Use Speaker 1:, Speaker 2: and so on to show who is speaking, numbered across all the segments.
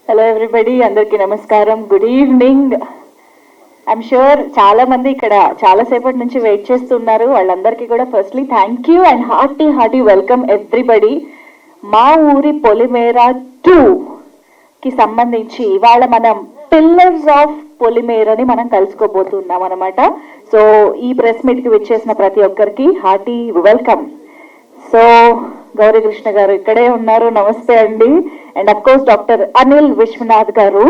Speaker 1: Hello everybody, అందరికీ నమస్కారం, good evening. I'm sure చాలా మంది ఇక్కడ చాలాసేపటి నుంచి వెయిట్ చేస్తున్నారు. వాళ్ళందరికీ కూడా firstly thank you and hearty welcome everybody. మా ఊరి పొలిమేర 2కి సంబంధించి ఇవాళ మనం పిల్లర్స్ ఆఫ్ పొలిమేరని మనం కలుసుకోబోతున్నాం అనమాట. సో ఈ ప్రెస్ మీట్కి విచ్చేసిన ప్రతి ఒక్కరికి హార్టీ వెల్కమ్. సో గౌరీకృష్ణ గారు ఇక్కడే ఉన్నారు, నమస్తే అండి. And of course doctor Anil Vishwanath గారు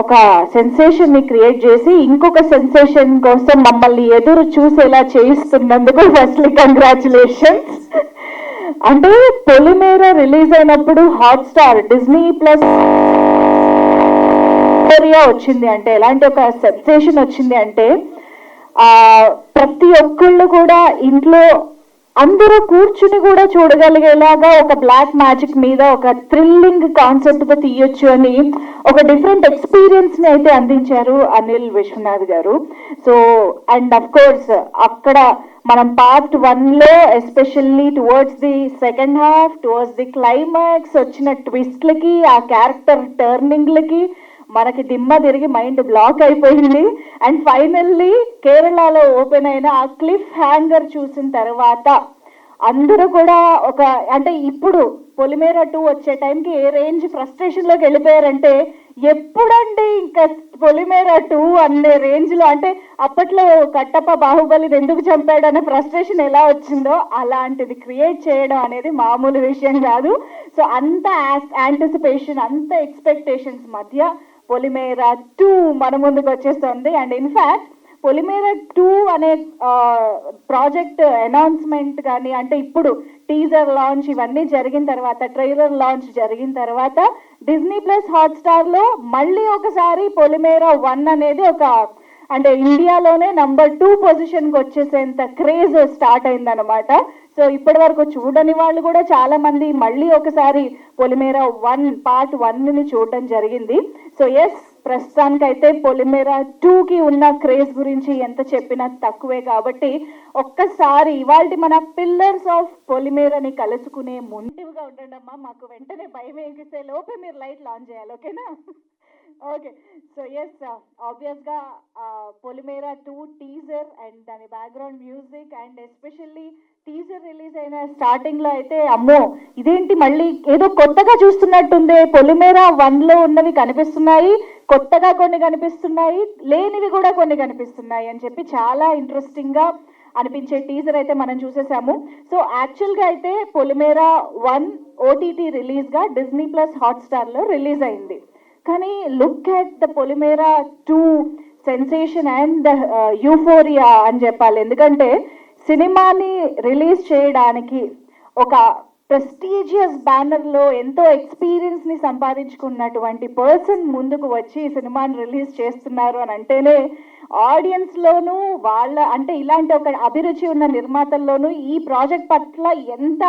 Speaker 1: ఒక సెన్సేషన్ ని క్రియేట్ చేసి ఇంకొక సెన్సేషన్ కోసం మమ్మల్ని ఎదురు చూసేలా చేయిస్తున్నందుకు ఫస్ట్లీ కంగ్రాచులేషన్స్. అంటే పొలిమేర రిలీజ్ అయినప్పుడు హాట్స్టార్ డిజ్నీ ప్లస్ వచ్చింది అంటే ఎలాంటి ఒక సెన్సేషన్ వచ్చింది అంటే ప్రతి ఒక్కళ్ళు కూడా ఇంట్లో అందరూ కూర్చుని కూడా చూడగలిగేలాగా ఒక బ్లాక్ మ్యాజిక్ మీద ఒక థ్రిల్లింగ్ కాన్సెప్ట్ తో తీయొచ్చు అని ఒక డిఫరెంట్ ఎక్స్పీరియన్స్ ని అయితే అందించారు అనిల్ విశ్వనాథ్ గారు. సో అండ్ అఫ్ కోర్స్ అక్కడ మనం పార్ట్ 1లో especially towards the second half, towards the climax వచ్చిన ట్విస్ట్లకి, ఆ క్యారెక్టర్ టర్నింగ్లకి మనకి దిమ్మ తిరిగి మైండ్ బ్లాక్ అయిపోయింది. అండ్ ఫైనల్లీ కేరళలో ఓపెన్ అయిన ఆ క్లిఫ్ హ్యాంగర్ చూసిన తర్వాత అందరూ కూడా ఒక అంటే ఇప్పుడు పొలిమేర 2 వచ్చే టైంకి ఏ రేంజ్ ఫ్రస్ట్రేషన్లోకి వెళ్ళిపోయారంటే ఎప్పుడండి ఇంకా పొలిమేర 2 అనే రేంజ్లో, అంటే అప్పట్లో కట్టప్ప బాహుబలిని ఎందుకు చంపాడు అనే ఫ్రస్ట్రేషన్ ఎలా వచ్చిందో అలాంటిది క్రియేట్ చేయడం అనేది మామూలు విషయం కాదు. సో అంత యాంటిసిపేషన్, అంత ఎక్స్పెక్టేషన్స్ మధ్య పొలిమేర 2 మన ముందుకు వచ్చేస్తుంది. అండ్ ఇన్ఫ్యాక్ట్ పొలిమేర 2 అనే ప్రాజెక్ట్ అనౌన్స్మెంట్ కానీ, అంటే ఇప్పుడు టీజర్ లాంచ్ ఇవన్నీ జరిగిన తర్వాత, ట్రైలర్ లాంచ్ జరిగిన తర్వాత డిజ్నీ ప్లస్ హాట్స్టార్లో మళ్ళీ ఒకసారి పొలిమేర 1 అనేది ఒక అంటే ఇండియాలోనే నంబర్ 2 పొజిషన్కి వచ్చేసేంత క్రేజ్ స్టార్ట్ అయిందనమాట. సో ఇప్పటి వరకు చూడని వాళ్ళు కూడా చాలా మంది మళ్ళీ ఒకసారి పొలిమేర 1 పార్ట్ 1ని చూడడం జరిగింది. సో ఎస్, ప్రస్తుతానికైతే పొలిమేర 2కి ఉన్న క్రేజ్ గురించి ఎంత చెప్పినా తక్కువే. కాబట్టి ఒక్కసారి ఇవాళ మన పిల్లర్స్ ఆఫ్ పొలిమేరని కలుసుకునే ముందుగా ఉండండి అమ్మా. మాకు వెంటనే భయం వేగిస్తే లోపే మీరు లైట్ లాంచ్ చేయాలి, ఓకేనా? ఓకే. సో ఎస్, ఆబ్వియస్గా పొలిమేర 2 టీజర్ అండ్ దాని background music and especially teaser release అయిన స్టార్టింగ్ లో అయితే అమ్మో ఇదేంటి మళ్ళీ ఏదో కొత్తగా చూస్తున్నట్టుంది, పొలిమేర 1లో ఉన్నవి కనిపిస్తున్నాయి, కొత్తగా కొన్ని కనిపిస్తున్నాయి, లేనివి కూడా కొన్ని కనిపిస్తున్నాయి అని చెప్పి చాలా ఇంట్రెస్టింగ్ గా అనిపించే టీజర్ అయితే మనం చూసేసాము. సో యాక్చువల్గా అయితే పొలిమేర 1 ఓటీటీ రిలీజ్ గా డిజ్నీ ప్లస్ హాట్స్టార్ లో రిలీజ్ అయింది. కానీ look at the Polimera 2 sensation and the euphoria అని చెప్పాలి. ఎందుకంటే సినిమాని రిలీజ్ చేయడానికి ఒక ప్రెస్టీజియస్ బ్యానర్లో ఎంతో ఎక్స్పీరియన్స్ని సంపాదించుకున్నటువంటి పర్సన్ ముందుకు వచ్చి సినిమాని రిలీజ్ చేస్తున్నారు అని అంటేనే ఆడియన్స్లోనూ వాళ్ళ అంటే ఇలాంటి ఒక అభిరుచి ఉన్న నిర్మాతల్లోనూ ఈ ప్రాజెక్ట్ పట్ల ఎంత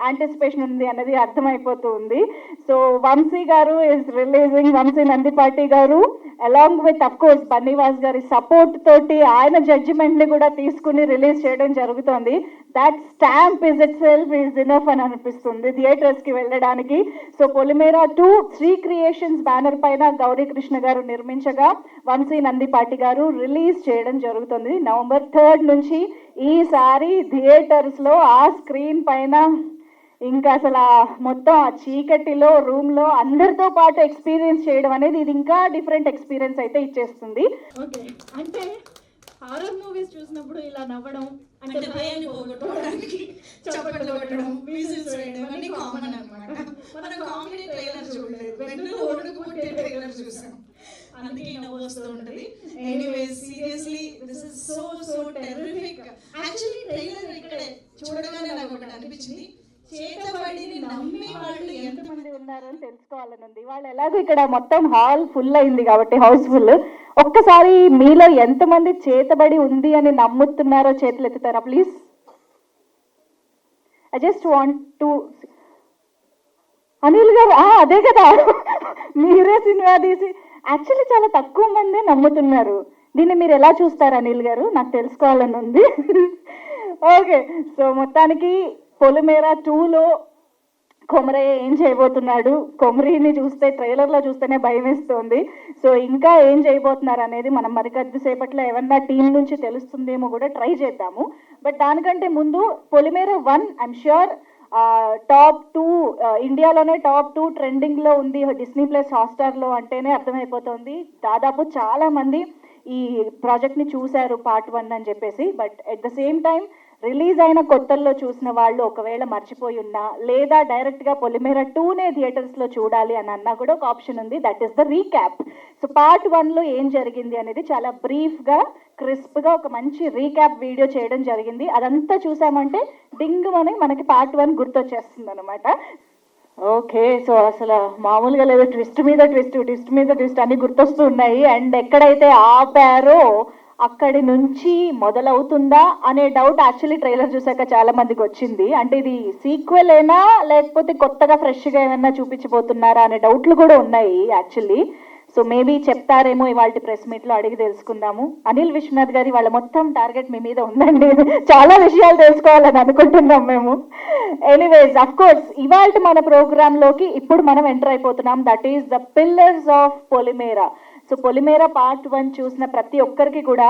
Speaker 1: యాంటిసిపేషన్ ఉంది అన్నది అర్థమైపోతూ ఉంది. సో వంశీ గారు ఇస్ రిలీజింగ్, వంశీ నందిపాటి గారు along with of course Bunny Vas గారి సపోర్ట్ తోటి ఆయన జడ్జిమెంట్ ని కూడా తీసుకుని రిలీజ్ చేయడం జరుగుతోంది. That stamp is it self is enough అని అనిపిస్తుంది థియేటర్స్ కి వెళ్ళడానికి. సో పొలిమేర 2 శ్రీ క్రియేషన్స్ బ్యానర్ పైన గౌరీకృష్ణ గారు నిర్మించగా వంశీ నందిపాటి గారు రిలీజ్ చేయడం జరుగుతుంది నవంబర్ 3 నుంచి. ఈసారి థియేటర్స్ లో ఆ స్క్రీన్ పైన ఇంకా అసలు మొత్తం ఆ చీకటిలో రూమ్ లో అందరితో పాటు ఎక్స్పీరియన్స్ చేయడం అనేది ఇది ఇంకా డిఫరెంట్ ఎక్స్పీరియన్స్ అయితే ఇచ్చేస్తుంది.
Speaker 2: ఓకే, అంటే హారర్ మూవీస్ చూసినప్పుడు ఇలా నవ్వడం అంటే భయాన్ని పోగొట్టుకోవడానికి చప్పట్లు కొట్టడం, మ్యూజిక్ వేయడం అన్ని కామన్ అన్నమాట. మనం కామెడీ ట్రైలర్ చూడలేదు, వెంటనే ఓడుకుపోతే ట్రైలర్ చూసాం, అందుకే నవ్వు వస్తూ ఉంటుంది. Anyways seriously this is so terrific. Actually trailer ఇక్కడ చూడగానే నాకు ఒకటి అనిపించింది, చేతబడిని నమ్మే వాళ్ళు
Speaker 1: ఎంతమంది ఉన్నారు అని తెలుసుకోవాలని ఉంది. వాళ్ళు ఎలాగో ఇక్కడ మొత్తం హాల్ ఫుల్ అయింది కాబట్టి హౌస్ఫుల్. ఒక్కసారి మీలో ఎంతమంది చేతబడి ఉంది అని నమ్ముతున్నారో చేతులు ఎత్తుతారా please? I just want to. Anil garu అదే కదా, మీరే సినిమా తీసి యాక్చువల్లీ చాలా తక్కువ మంది నమ్ముతున్నారు. దీన్ని మీరు ఎలా చూస్తారు అనిల్ గారు? నాకు తెలుసుకోవాలని ఉంది. ఓకే, సో మొత్తానికి పొలిమేర 2లో కొమరయ్య ఏం చేయబోతున్నాడు, కొమరిని చూస్తే ట్రైలర్లో చూస్తేనే భయం వేస్తుంది. సో ఇంకా ఏం చేయబోతున్నారు అనేది మనం మరి కొద్దిసేపట్లో ఏమన్నా టీం నుంచి తెలుస్తుందేమో కూడా ట్రై చేద్దాము. బట్ దానికంటే ముందు పొలిమేర 1 ఐఎమ్ ష్యూర్ టాప్ 2 ఇండియాలోనే టాప్ 2 ట్రెండింగ్లో ఉంది డిస్నీ ప్లస్ హాట్స్టార్లో అంటేనే అర్థమైపోతుంది. దాదాపు చాలా మంది ఈ ప్రాజెక్ట్ని చూశారు పార్ట్ 1 అని చెప్పేసి. But at the same time release అయిన కొత్తల్లో చూసిన వాళ్ళు ఒకవేళ మర్చిపోయి ఉన్నా, లేదా డైరెక్ట్గా పొలిమేర 2నే థియేటర్స్లో చూడాలి అని అన్నా కూడా ఒక ఆప్షన్ ఉంది. That is the recap. So part 1లో ఏం జరిగింది అనేది చాలా బ్రీఫ్గా క్రిస్ప్గా ఒక మంచి రీక్యాప్ వీడియో చేయడం జరిగింది. అదంతా చూసామంటే డింగ్ అని మనకి పార్ట్ 1 గుర్తొచ్చేస్తుంది అనమాట. ఓకే, సో అసలు మామూలుగా లేదు, ట్విస్ట్ మీద ట్విస్ట్, ట్విస్ట్ మీద ట్విస్ట్ అన్ని గుర్తొస్తూ ఉన్నాయి. అండ్ ఎక్కడైతే ఆపారో అక్కడి నుంచి మొదలవుతుందా అనే డౌట్ యాక్చువల్లీ ట్రైలర్ చూసాక చాలా మందికి వచ్చింది. అంటే ఇది సీక్వెల్ అయినా లేకపోతే కొత్తగా ఫ్రెష్గా ఏమైనా చూపించబోతున్నారా అనే డౌట్లు కూడా ఉన్నాయి యాక్చువల్లీ. సో మేబీ చెప్తారేమో ఇవాళ ప్రెస్ మీట్లో అడిగి తెలుసుకుందాము. అనిల్ విశ్వనాథ్ గారి వాళ్ళ మొత్తం టార్గెట్ మీ మీద ఉందండి, చాలా విషయాలు తెలుసుకోవాలని అనుకుంటున్నాం మేము. ఎనీవేస్ అఫ్ కోర్స్ ఇవాళ మన ప్రోగ్రాంలోకి ఇప్పుడు మనం ఎంటర్ అయిపోతున్నాం. That is the pillars of Polimera. So Polimera part 1 చూసిన ప్రతి ఒక్కరికి కూడా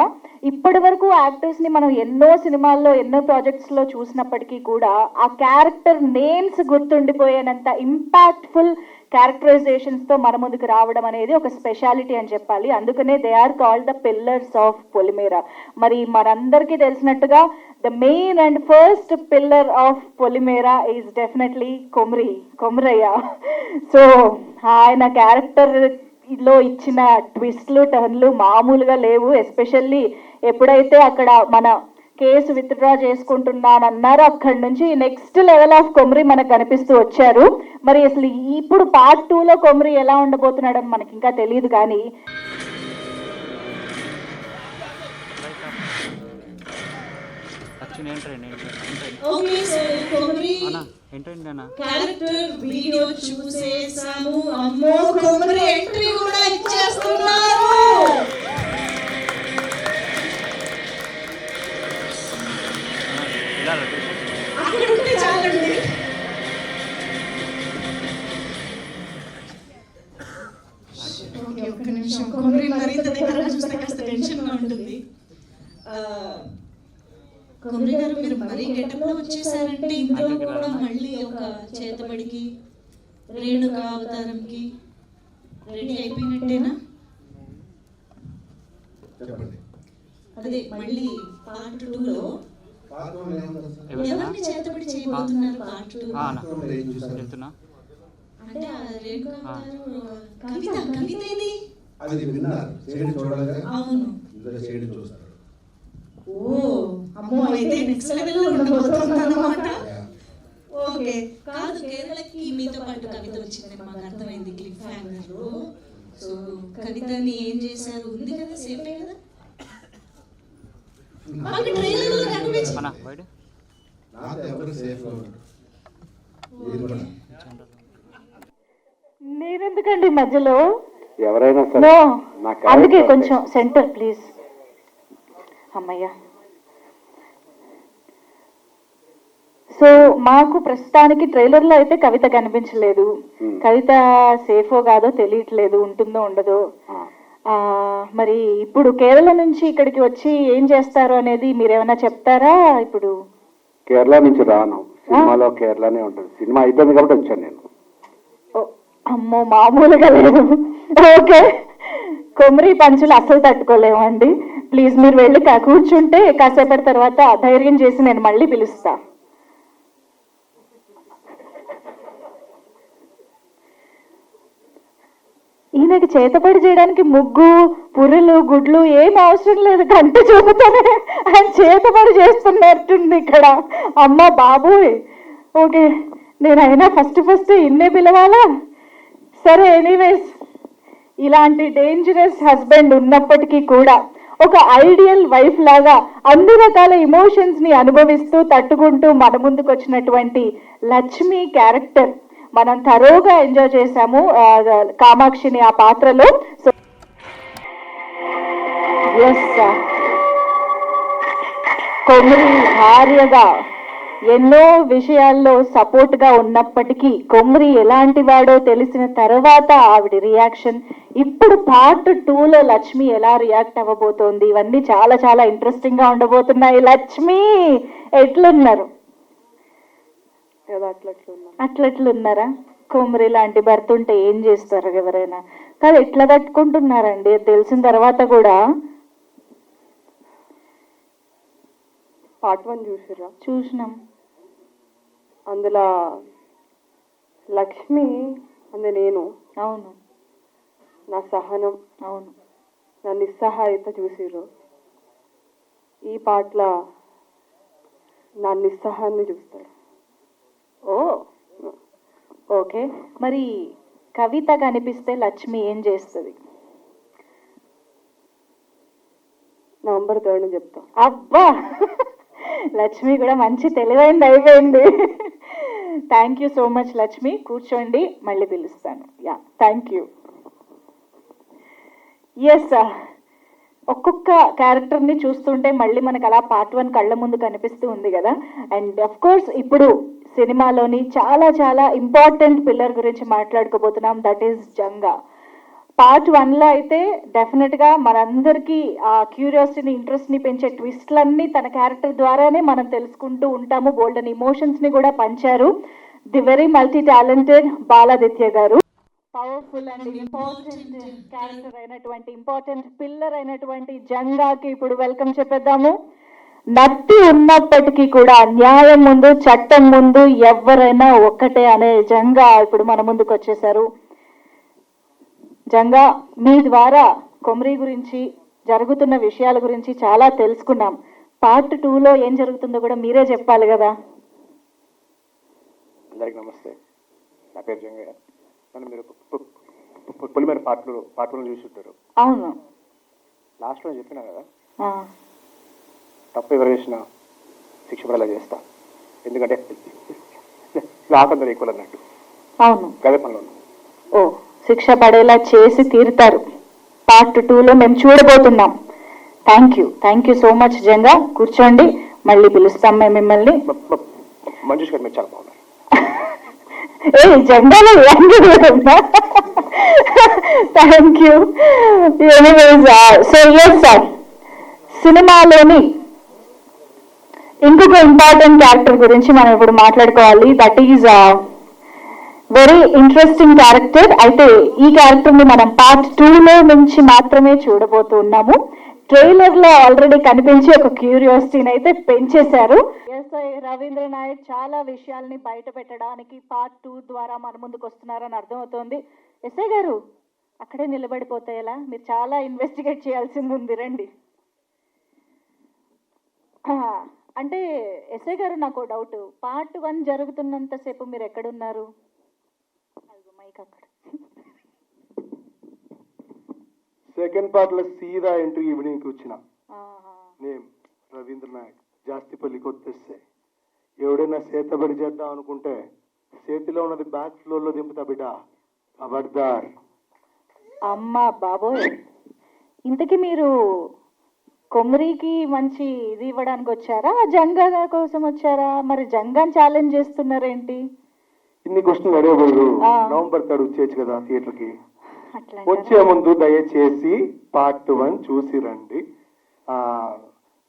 Speaker 1: ఇప్పటి వరకు యాక్టర్స్ని మనం ఎన్నో సినిమాల్లో ఎన్నో ప్రాజెక్ట్స్లో చూసినప్పటికీ కూడా ఆ క్యారెక్టర్ నేమ్స్ గుర్తుండిపోయేనంత ఇంపాక్ట్ఫుల్ క్యారెక్టరైజేషన్స్తో మన ముందుకు రావడం అనేది ఒక స్పెషాలిటీ అని చెప్పాలి. అందుకనే they are called the pillars of Polimera. మరి మనందరికీ తెలిసినట్టుగా the main and first pillar of Polimera is definitely Komarayya. So ఆయన క్యారెక్టర్ లో ఇచ్చిన ట్విస్ట్లు టర్న్లు మామూలుగా లేవు. ఎస్పెషల్లీ ఎప్పుడైతే అక్కడ మన కేసు విత్డ్రా చేసుకుంటున్నానన్నారో అక్కడి నుంచి నెక్స్ట్ లెవెల్ ఆఫ్ కొమరి మనకు కనిపిస్తూ వచ్చారు. మరి అసలు ఇప్పుడు పార్ట్ 2లో కొమరి ఎలా ఉండబోతున్నాడని మనకి ఇంకా తెలియదు. కానీ
Speaker 2: okay, so Komari character video చూసేసాము. అమ్మో, కొమరి ఎంట్రీ కూడా ఇచ్చేస్తున్నారు. అక్కడ ఉంటే చాలండి. ఓకే, ఒక్క నిమిషం. కొమరి మరింత దగ్గర చూస్తే కాస్త టెన్షన్గా ఉంటుంది. కొమరి గారు, మీరు మరీ గెటప్లో వచ్చేసారంటే ఇందులో కూడా మళ్ళీ ఒక చేతబడికి రేణుక అవతారంకి రెడీ అయిపోయినట్టేనా? అదే మళ్ళీ పార్ట్ 2లో ఎవరిని చేతబడి చేయబోతున్నారు పార్ట్ 2? అంటే రేణుక అవతారం కవిత ఏది? అవును. ఓ అమ్మో, అయితే నెక్స్ట్ లెవెల్ లో ఉండబోతుంది అన్నమాట. ఓకే, కాదు కేరళకి మీతో పాటు కవిత వచ్చిందని మాకు అర్థమైంది క్లిప్ హ్యాంగర్ లో. సో కవితని ఏం చేశారు? ఉంది కదా, సేఫే కదా? మాకు ట్రైలర్ లో కనిపించింది.
Speaker 1: నేనెందుకండి మధ్యలో?
Speaker 3: ఎవరైనా
Speaker 1: అందుకే కొంచెం సెంటర్ ప్లీజ్. అమ్మయ్య. సో మాకు ప్రస్తుతానికి ట్రైలర్లో అయితే కవిత కనిపించలేదు. కవిత సేఫో కాదో తెలియట్లేదు, ఉంటుందో ఉండదో. మరి ఇప్పుడు కేరళ నుంచి ఇక్కడికి వచ్చి ఏం చేస్తారు అనేది మీరేమైనా చెప్తారా? ఇప్పుడు
Speaker 3: కేరళ నుంచి రాను, సినిమాలో కేరళనే ఉంటుంది. సినిమా అయిపోయింది కాబట్టి వచ్చాను నేను.
Speaker 1: అమ్మో, మామూలుగా లేదు. ఓకే, కొమరి పంచులు అస్సలు తట్టుకోలేమండి. ప్లీజ్ మీరు వెళ్ళి కూర్చుంటే కాసేపటి తర్వాత ధైర్యం చేసి నేను మళ్ళీ పిలుస్తా. ఈయనకి చేతపడి చేయడానికి ముగ్గు, పుర్రెలు, గుడ్లు ఏం అవసరం లేదు. గంట చూపుతానే ఆయన చేతపడి చేస్తున్నట్టుంది ఇక్కడ. అమ్మ బాబోయ్. ఓకే, నేనైనా ఫస్ట్ ఇన్నే పిలవాలా? సరే, ఎనీవేస్ ఇలాంటి డేంజరస్ హస్బెండ్ ఉన్నప్పటికీ కూడా ఒక ఐడియల్ వైఫ్ లాగా అన్ని రకాల ఇమోషన్స్ ని అనుభవిస్తూ తట్టుకుంటూ మన ముందుకు వచ్చినటువంటి లక్ష్మి క్యారెక్టర్ మనం థరోగా ఎంజాయ్ చేశాము కామాక్షిని ఆ పాత్రలో. సో ఎస్, కొమరి భార్యగా ఎన్నో విషయాల్లో సపోర్ట్ గా ఉన్నప్పటికీ కొమ్రి ఎలాంటి వాడో తెలిసిన తర్వాత ఆవిడ రియాక్షన్, ఇప్పుడు పార్ట్ 2లో లక్ష్మి ఎలా రియాక్ట్ అవ్వబోతోంది, ఇవన్నీ చాలా చాలా ఇంట్రెస్టింగ్ గా ఉండబోతున్నాయి. లక్ష్మి ఎట్లున్నారు? అట్లట్లున్నారా? కొమ్రి లాంటి భర్త ఉంటే ఏం చేస్తారు ఎవరైనా? కాదు, ఎట్లా తట్టుకుంటున్నారండి తెలిసిన తర్వాత కూడా?
Speaker 4: పార్ట్ 1 చూసిరా?
Speaker 1: చూసినాం.
Speaker 4: అందులో లక్ష్మి అందు నేను,
Speaker 1: అవును
Speaker 4: నా సహనం,
Speaker 1: అవును,
Speaker 4: నా నిస్సహాయత చూసిర్రు. ఈ పాటలో నా నిస్సహాయాన్ని చూస్తారు.
Speaker 1: ఓ ఓకే. మరి కవిత కనిపిస్తే లక్ష్మి ఏం చేస్తుంది?
Speaker 4: నవంబర్ 3 చెప్తా.
Speaker 1: అబ్బా, లక్ష్మి కూడా మంచి తెలివైంది అయిపోయింది. Thank you so much Lakshmi. కూర్చోండి, మళ్ళీ పిలుస్తాను. Yeah, thank you. ఎస్, ఒక్కొక్క క్యారెక్టర్ని చూస్తుంటే మళ్ళీ మనకు అలా పార్ట్ 1 కళ్ళ ముందు కనిపిస్తూ ఉంది కదా. అండ్ అఫ్ కోర్స్ ఇప్పుడు సినిమాలోని చాలా చాలా ఇంపార్టెంట్ పిల్లర్ గురించి మాట్లాడుకోబోతున్నాం, దట్ ఈస్ జంగా. పార్ట్ 1లో అయితే డెఫినెట్గా మనందరికీ ఆ క్యూరియాసిటీని, ఇంట్రెస్ట్ని పెంచే ట్విస్ట్లన్నీ తన క్యారెక్టర్ ద్వారానే మనం తెలుసుకుంటూ ఉంటాము. బోల్డెన్ ఇమోషన్స్ని కూడా పంచారు the very multi talented Baladitya garu. Powerful and important character అయినటువంటి, ఇంపార్టెంట్ పిల్లర్ అయినటువంటి జంగాకి ఇప్పుడు వెల్కమ్ చెప్పేద్దాము. నత్తి ఉన్నప్పటికీ కూడా న్యాయం ముందు, చట్టం ముందు ఎవరైనా ఒక్కటే అనే జంగా ఇప్పుడు మన ముందుకు వచ్చేసారు. జంగా, మీ ద్వారా కొమ్రి గురించి, జరుగుతున్న విషయాల గురించి చాలా తెలుసుకున్నాం. పార్ట్ 2లో ఏం జరుగుతుందో కూడా మీరే చెప్పాలి కదా.
Speaker 3: అందరికి నమస్తే, నా పేరు జంగయ్య. నన్ను మీరు పొలిమేర పార్ట్ 1 చూసి ఉంటారు.
Speaker 1: అవును,
Speaker 3: లాస్ట్లో చెప్పినా కదా,
Speaker 1: ఆ,
Speaker 3: తప్పు ఎవరు చేసినా శిక్ష పడేలా చేస్తా. ఎందుకంటే నాకందరూ ఈక్వల్ అన్నట్టు.
Speaker 1: అవును,
Speaker 3: గదే పనిలో ఉన్నాం.
Speaker 1: ఓ, శిక్ష పడేలా చేసి తీరుతారు. పార్ట్ 2లో మేము చూడబోతున్నాం. Thank you so much Janga. కూర్చోండి, మళ్ళీ పిలుస్తాం మేము మిమ్మల్ని.
Speaker 3: మంజుష్ గారు మీరు చాలా బాగున్నారు.
Speaker 1: ఏ జెండాలో thank you. So yes sir, సినిమాలోని ఇంకొక ఇంపార్టెంట్ క్యారెక్టర్ గురించి మనం ఇప్పుడు మాట్లాడుకోవాలి. That is very interesting character. అయితే ఈ క్యారెక్టర్ ని మనం పార్ట్ 2లో నుంచి మాత్రమే చూడబోతున్నాము. ట్రైలర్ లో ఆల్రెడీ కనిపించి ఒక క్యూరియాసిటీని అయితే పెంచేశారు. ఎస్ఐ రవీంద్ర నాయక్ చాలా విషయాల్ని బయట పెట్టడానికి పార్ట్ 2 ద్వారా మన ముందుకు వస్తున్నారని అర్థమవుతోంది. ఎస్ఐ గారు అక్కడే నిలబడిపోతాయలా? మీరు చాలా ఇన్వెస్టిగేట్ చేయాల్సింది ఉంది, రండి. అంటే ఎస్ఐ గారు, నాకు డౌట్, పార్ట్ 1 జరుగుతున్నంతసేపు మీరు ఎక్కడున్నారు? మైక్ అక్కడ.
Speaker 5: సెకండ్ పార్ట్ లో సీదా ఎంట్రీ ఈవినింగ్ కి వచ్చిన నేను రవీంద్ర నాయక్ జాస్తిపల్లికి వచ్చేస్తే ఎవడైనా చేతబడి చేద్దాం అనుకుంటే చేతిలో ఉన్నది బ్యాక్ ఫ్లోర్ లో దింపుతా బిడ్డ, ఖబర్దార్.
Speaker 1: అమ్మా బాబోయ్, ఇంతకీ మీరు కొమ్రికి మంచి ఇది ఇవ్వడానికి వచ్చారా, జంగా కోసం వచ్చారా? మరి జంగాని ఛాలెంజ్ చేస్తున్నారేంటి?
Speaker 5: ఇన్ని క్వశ్చన్లు అడగబోదు.
Speaker 1: ఆ.
Speaker 5: నవంబర్ 3 వచ్చేయచ్చు కదా థియేటర్ కి.
Speaker 1: అట్లా
Speaker 5: వచ్చే ముందు దయచేసి పార్ట్ 1 చూసి రండి.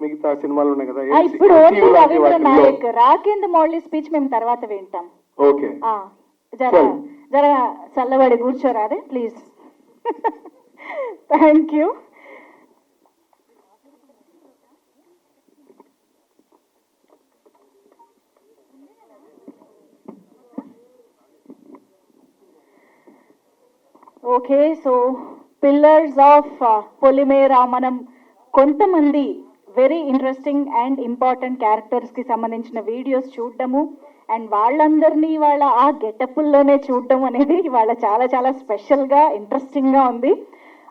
Speaker 5: మిగతా సినిమాలు ఉన్నాయి కదా,
Speaker 1: ఇప్పుడు ఓన్లీ రవీంద్ర నాయక్, రాకేంద్ర మౌళి స్పీచ్ మేము తర్వాత వింటాం.
Speaker 5: ఓకే,
Speaker 1: జర జర చల్లబడి కూర్చోరాదే please. Thank you. Okay, so pillars of Polimera మనం కొంతమంది వెరీ ఇంట్రెస్టింగ్ అండ్ ఇంపార్టెంట్ క్యారెక్టర్స్కి సంబంధించిన వీడియోస్ చూడటము అండ్ వాళ్ళందరినీ వాళ్ళ ఆ గెటప్ల్లోనే చూడటం అనేది ఇవాళ చాలా చాలా స్పెషల్గా, ఇంట్రెస్టింగ్గా ఉంది.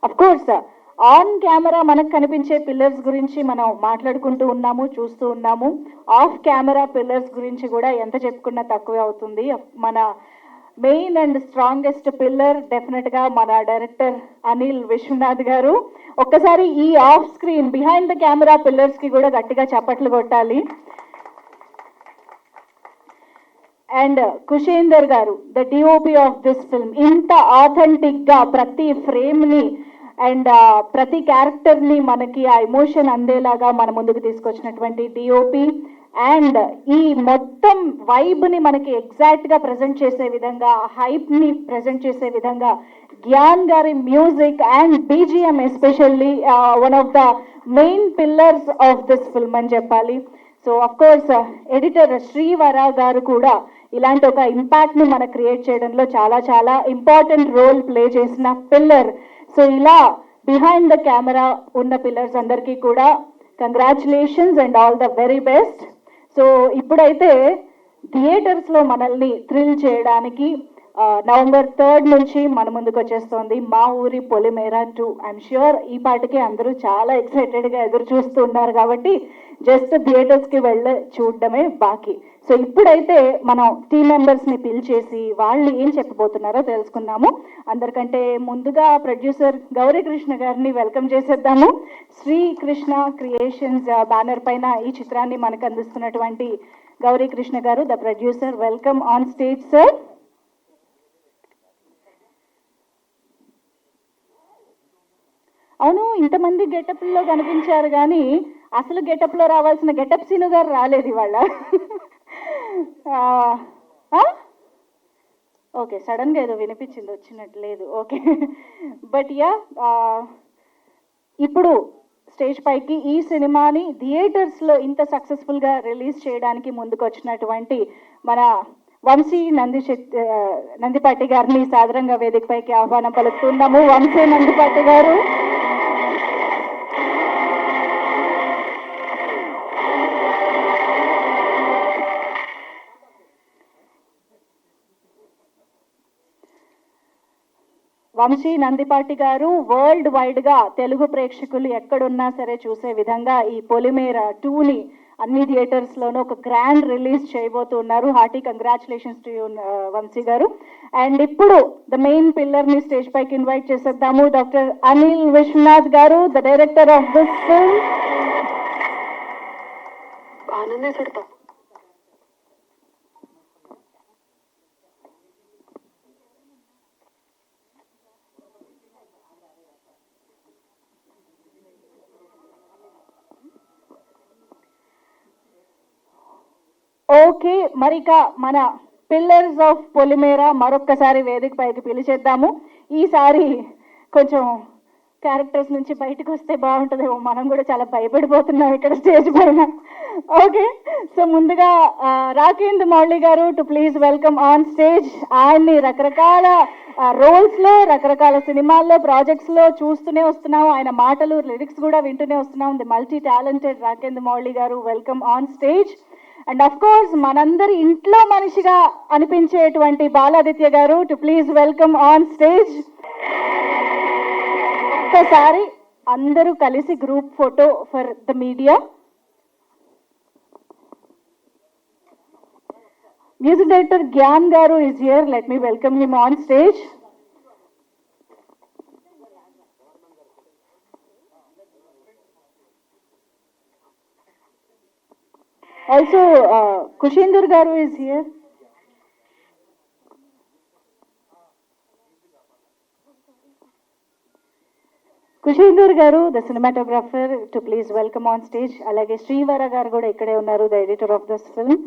Speaker 1: అఫ్ కోర్స్ ఆన్ కెమెరా మనకు కనిపించే పిల్లర్స్ గురించి మనం మాట్లాడుకుంటూ ఉన్నాము, చూస్తూ ఉన్నాము. ఆఫ్ కెమెరా పిల్లర్స్ గురించి కూడా ఎంత చెప్పుకున్నా తక్కువే అవుతుంది. మన మెయిన్ అండ్ స్ట్రాంగెస్ట్ పిల్లర్ డెఫినెట్గా మన డైరెక్టర్ అనిల్ విశ్వనాథ్ గారు. ఒక్కసారి ఈ off screen behind the camera పిల్లర్స్కి కూడా గట్టిగా చప్పట్లు కొట్టాలి. And Kushender garu, the DOP of this film, ఇంత ఆథెంటిక్ గా ప్రతి ఫ్రేమ్ ని అండ్ ప్రతి క్యారెక్టర్ ని మనకి ఆ ఎమోషన్ అందేలాగా మన ముందుకు తీసుకొచ్చినటువంటి డిఓపి, అండ్ ఈ మొత్తం వైబ్ ని మనకి ఎగ్జాక్ట్ గా ప్రజెంట్ చేసే విధంగా, హైప్ ని ప్రజెంట్ చేసే విధంగా జ్ఞాన్ గారి music and BGM especially one of the main pillars of this film అని చెప్పాలి. సో అఫ్ కోర్స్ ఎడిటర్ శ్రీవర గారు కూడా ఇలాంటి ఒక ఇంపాక్ట్ ని మనకు క్రియేట్ చేయడంలో చాలా చాలా ఇంపార్టెంట్ రోల్ ప్లే చేసిన పిల్లర్. సో ఇలా బిహైండ్ ద కెమెరా ఉన్న పిల్లర్స్ అందరికీ కూడా congratulations and all the very best. So ఇప్పుడైతే థియేటర్స్ లో మనల్ని థ్రిల్ చేయడానికి November 3rd నుంచి మన ముందుకు వచ్చేస్తోంది మా ఊరి పొలిమేర 2. ఐఎమ్ ష్యూర్ ఈ పాటికి అందరూ చాలా ఎక్సైటెడ్ గా ఎదురు చూస్తున్నారు కాబట్టి జస్ట్ థియేటర్స్ కి వెళ్ళి చూడడమే బాకీ. సో ఇప్పుడైతే మనం టీమ్ మెంబర్స్ ని పిలిచేసి వాళ్ళు ఏం చెప్పబోతున్నారో తెలుసుకుందాము. అందరికంటే ముందుగా ప్రొడ్యూసర్ గౌరీకృష్ణ గారిని వెల్కమ్ చేసేద్దాము. శ్రీకృష్ణ క్రియేషన్స్ బ్యానర్ పైన ఈ చిత్రాన్ని మనకు అందిస్తున్నటువంటి గౌరీకృష్ణ గారు, the producer, welcome on stage sir. అవును, ఇంతమంది గెటప్లో కనిపించారు కానీ అసలు గెటప్లో రావాల్సిన గెటప్ సీను గారు రాలేదు ఇవాళ. ఓకే, సడన్గా ఏదో వినిపించింది, వచ్చినట్టు లేదు. ఓకే, బట్ యా, ఇప్పుడు స్టేజ్ పైకి ఈ సినిమాని థియేటర్స్లో ఇంత సక్సెస్ఫుల్గా రిలీజ్ చేయడానికి ముందుకు వచ్చినటువంటి మన వంశీ నందిపాటి గారిని సాదరంగా వేదికపైకి ఆహ్వానం పలుకుతున్నాము. వంశీ నందిపాటి గారు. వంశీ నందిపాటి గారు వరల్డ్ వైడ్ గా తెలుగు ప్రేక్షకులు ఎక్కడున్నా సరే చూసే విధంగా ఈ పొలిమేర 2ని అన్ని థియేటర్స్ లోనూ ఒక గ్రాండ్ రిలీజ్ చేయబోతున్నారు. Hearty congratulations to you Vamsi గారు. అండ్ ఇప్పుడు ద మెయిన్ పిల్లర్ ని స్టేజ్ పైకి ఇన్వైట్ చేసేద్దాము. డాక్టర్ అనిల్ విశ్వనాథ్ గారు, the director of this film. Okay, మరిక మన పిల్లర్స్ ఆఫ్ పొలిమేర మరొక్కసారి వేదిక పైకి పిలిచేద్దాము. ఈసారి కొంచెం క్యారెక్టర్స్ నుంచి బయటకు వస్తే బాగుంటుందేమో, మనం కూడా చాలా భయపడిపోతున్నాం ఇక్కడ స్టేజ్ పైన. ఓకే, సో ముందుగా రాకేంద్ర మౌళి గారు to please welcome on stage. ఆయన్ని రకరకాల రోల్స్ లో, రకరకాల సినిమాల్లో, ప్రాజెక్ట్స్ లో చూస్తూనే వస్తున్నాం. ఆయన మాటలు, లిరిక్స్ కూడా వింటూనే వస్తున్నాం. The multi talented Rakendra Mouli గారు, welcome on stage. And of course మనందరి ఇంట్లో మనిషిగా అనిపించేటువంటి బాలాదిత్య గారు to please welcome on stage. ఒక్కసారి అందరూ కలిసి group photo for the media. Music director Gyan గారు is here. Let me welcome him on stage. Also, Kushendur garu is here. Kushendur garu, the cinematographer, to please welcome on stage. Alage Srivara garu kuda ikkade unnaru, the editor of this film.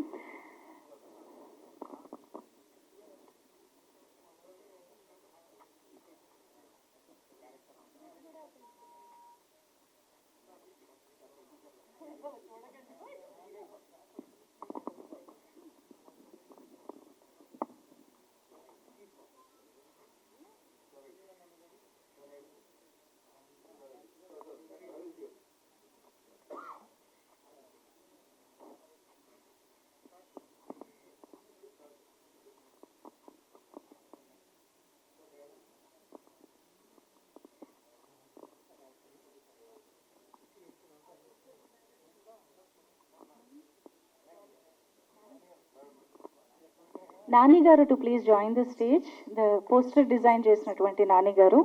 Speaker 1: Nani garu to please join the stage. The poster design చేసినటువంటి నాని గారు.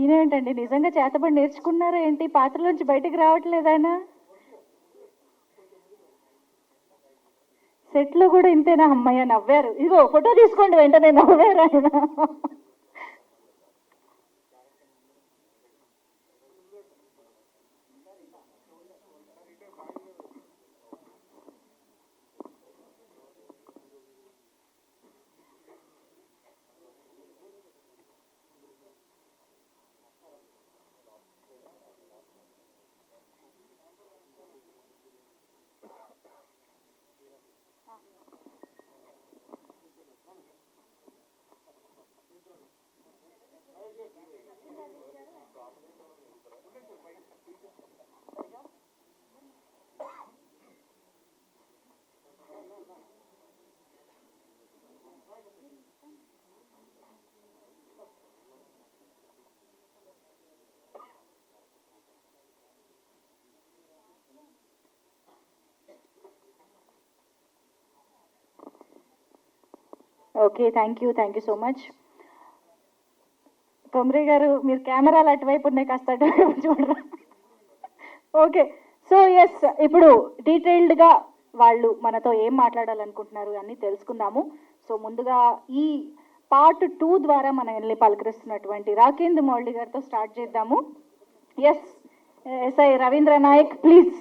Speaker 1: ఈయనేంటండి నిజంగా చేతబడి నేర్చుకున్నారా ఏంటి? పాత్రలోంచి బయటికి రావట్లేదు ఆయన? సెట్లో కూడా ఇంతేనా? అమ్మయ్య నవ్వారు. ఇదిగో ఫోటో తీసుకోండి, వెంటనే నవ్వారు ఆయన. Okay, thank you so much. Komari గారు, మీరు కెమెరాలు అటువైపు ఉన్నాయి, కాస్త అటువైపు చూడరా. ఓకే, సో ఎస్, ఇప్పుడు డీటెయిల్డ్గా వాళ్ళు మనతో ఏం మాట్లాడాలనుకుంటున్నారు అని తెలుసుకుందాము. సో ముందుగా ఈ పార్ట్ 2 ద్వారా మనల్ని పలకరిస్తున్నటువంటి రాకేంద్ర మౌళి గారితో స్టార్ట్ చేద్దాము. Yes, SI Ravindra Nayak, please.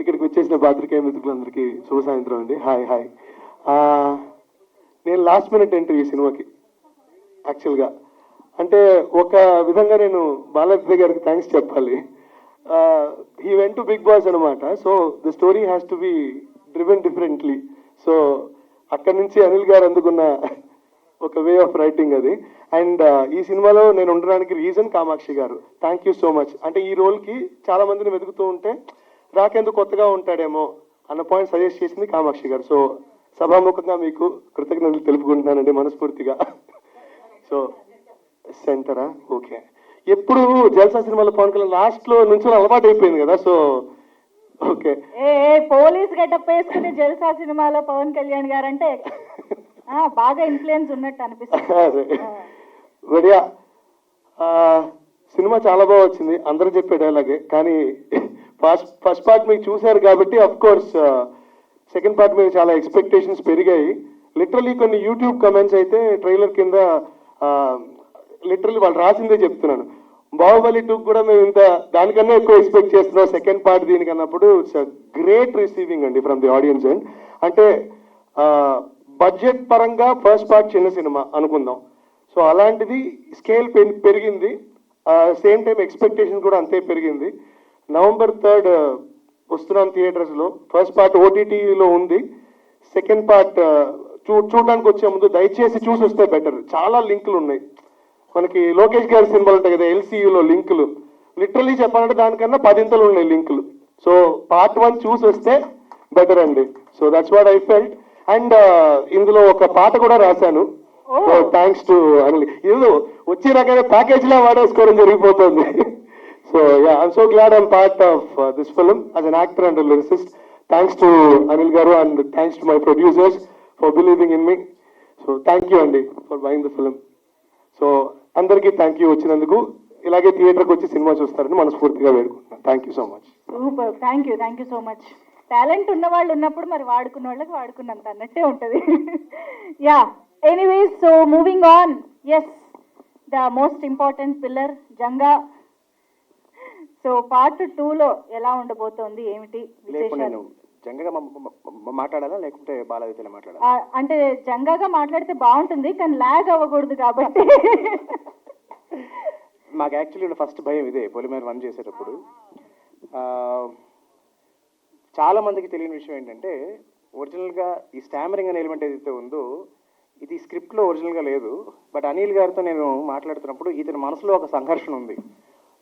Speaker 5: ఇక్కడికి వచ్చేసిన పాత్రికేయ మిత్రులందరికీ శుభ సాయంత్రం అండి. హాయ్. నేను లాస్ట్ మినిట్ ఎంట్రీ ఈ సినిమాకి. యాక్చువల్గా అంటే ఒక విధంగా నేను బాలాజీ గారికి థ్యాంక్స్ చెప్పాలి. He went to Bigg Boss అనమాట. So the story has to be driven differently. So అక్కడి నుంచి అనిల్ గారు అందుకున్న ఒక వే ఆఫ్ రైటింగ్ అది. అండ్ ఈ సినిమాలో నేను ఉండడానికి reason Kamakshi garu. Thank you so much. అంటే ఈ రోల్కి చాలా మందిని వెతుకుతూ ఉంటే రాకేందుకు కొత్తగా ఉంటాడేమో అన్న పాయింట్ సజెస్ట్ చేసింది కామాక్షి గారు. సో సభాముఖంగా మీకు కృతజ్ఞతలు తెలుపుకుంటున్నానండి మనస్ఫూర్తిగా. సో సెంటరా? ఓకే. ఎప్పుడు జల్సా సినిమాలో పవన్ కళ్యాణ్ లాస్ట్ లో నుంచి అలవాటు అయిపోయింది కదా. సో ఓకే,
Speaker 1: పోలీస్ గెటప్ వేసుకుని జల్సా సినిమాలో పవన్ కళ్యాణ్ గారు అంటే బాగా ఇన్ఫ్లుయెన్స్ ఉన్నట్టు అనిపిస్తుంది.
Speaker 5: బడియా సినిమా చాలా బాగా వచ్చింది, అందరూ చెప్పే డైలాగే. కానీ ఫస్ట్ పార్ట్ మీకు చూశారు కాబట్టి అఫ్ కోర్స్ సెకండ్ పార్ట్ మీద చాలా ఎక్స్పెక్టేషన్స్ పెరిగాయి. లిటరలీ కొన్ని యూట్యూబ్ కమెంట్స్ అయితే ట్రైలర్ కింద లిటరలీ వాళ్ళు రాసిందే చెప్తున్నాను. బాహుబలి 2 కూడా మేము ఇంత దానికన్నా ఎక్కువ ఎక్స్పెక్ట్ చేస్తున్నాం సెకండ్ పార్ట్ దీనికి అన్నప్పుడు ఇట్స్ గ్రేట్ రిసీవింగ్ అండి ఫ్రమ్ ది ఆడియన్స్. అండ్ అంటే బడ్జెట్ పరంగా ఫస్ట్ పార్ట్ చిన్న సినిమా అనుకుందాం. సో అలాంటిది స్కేల్ పెరిగింది, సేమ్ టైం ఎక్స్పెక్టేషన్ కూడా అంతే పెరిగింది. November 3rd వస్తున్నాం థియేటర్స్లో. ఫస్ట్ పార్ట్ ఓటీటీలో ఉంది. సెకండ్ పార్ట్ చూడడానికి వచ్చే ముందు దయచేసి చూసి వస్తే బెటర్. చాలా లింకులు ఉన్నాయి మనకి. లోకేష్ గారి సినిమాలు ఉంటాయి కదా ఎల్సీయూలో లింకులు, లిటరలీ చెప్పాలంటే దానికన్నా 10 ఉన్నాయి లింకులు. సో పార్ట్ 1 చూసి వస్తే బెటర్ అండి. So that's what I felt. And ఇందులో ఒక పాట కూడా రాశాను. So thanks to Anil. ఇది వచ్చే రకమైన ప్యాకేజ్ లా వాడేసుకోవడం జరిగిపోతుంది. So yeah, I'm so glad I'm part of this film as an actor and a lyricist. Thanks to Anil Garu and thanks to my producers for believing in me. So thank you Andy for buying the film. So అందరికీ thank you వచ్చినందుకు. ఇలాగే థియేటర్కి వచ్చి సినిమా చూస్తారని మనస్ఫూర్తిగా వేడుకుంటున్నాను. Thank you so much.
Speaker 1: Super, thank you so much. Talent ఉన్న వాళ్ళు ఉన్నప్పుడు మరి వాడుకున్న వాళ్ళకి వాడుకున్నంత అన్నట్టే ఉంటుంది. Yeah, anyways, so moving on. Yes, the most important pillar Janga. So part 2లో ఎలా ఉండబోతోంది, ఏమిటి విశేషాలు?
Speaker 3: జంగగా మాట్లాడాలా లేకుంటే బాలాజీతో మాట్లాడాలా?
Speaker 1: అంటే జంగాగా మాట్లాడితే బాగుంటుంది, కానీ లాగ్ అవ్వకూడదు కాబట్టి.
Speaker 3: మాకు యాక్చువల్లీ ఫస్ట్ భయం ఇదే పొలిమేర 1 చేసేటప్పుడు. చాలా మందికి తెలియని విషయం ఏంటంటే ఒరిజినల్గా ఈ స్టామరింగ్ అనే ఎలిమెంట్ ఏదైతే ఉందో ఇది స్క్రిప్ట్లో ఒరిజినల్గా లేదు. బట్ అనిల్ గారితో నేను మాట్లాడుతున్నప్పుడు ఇతని మనసులో ఒక సంఘర్షణ ఉంది.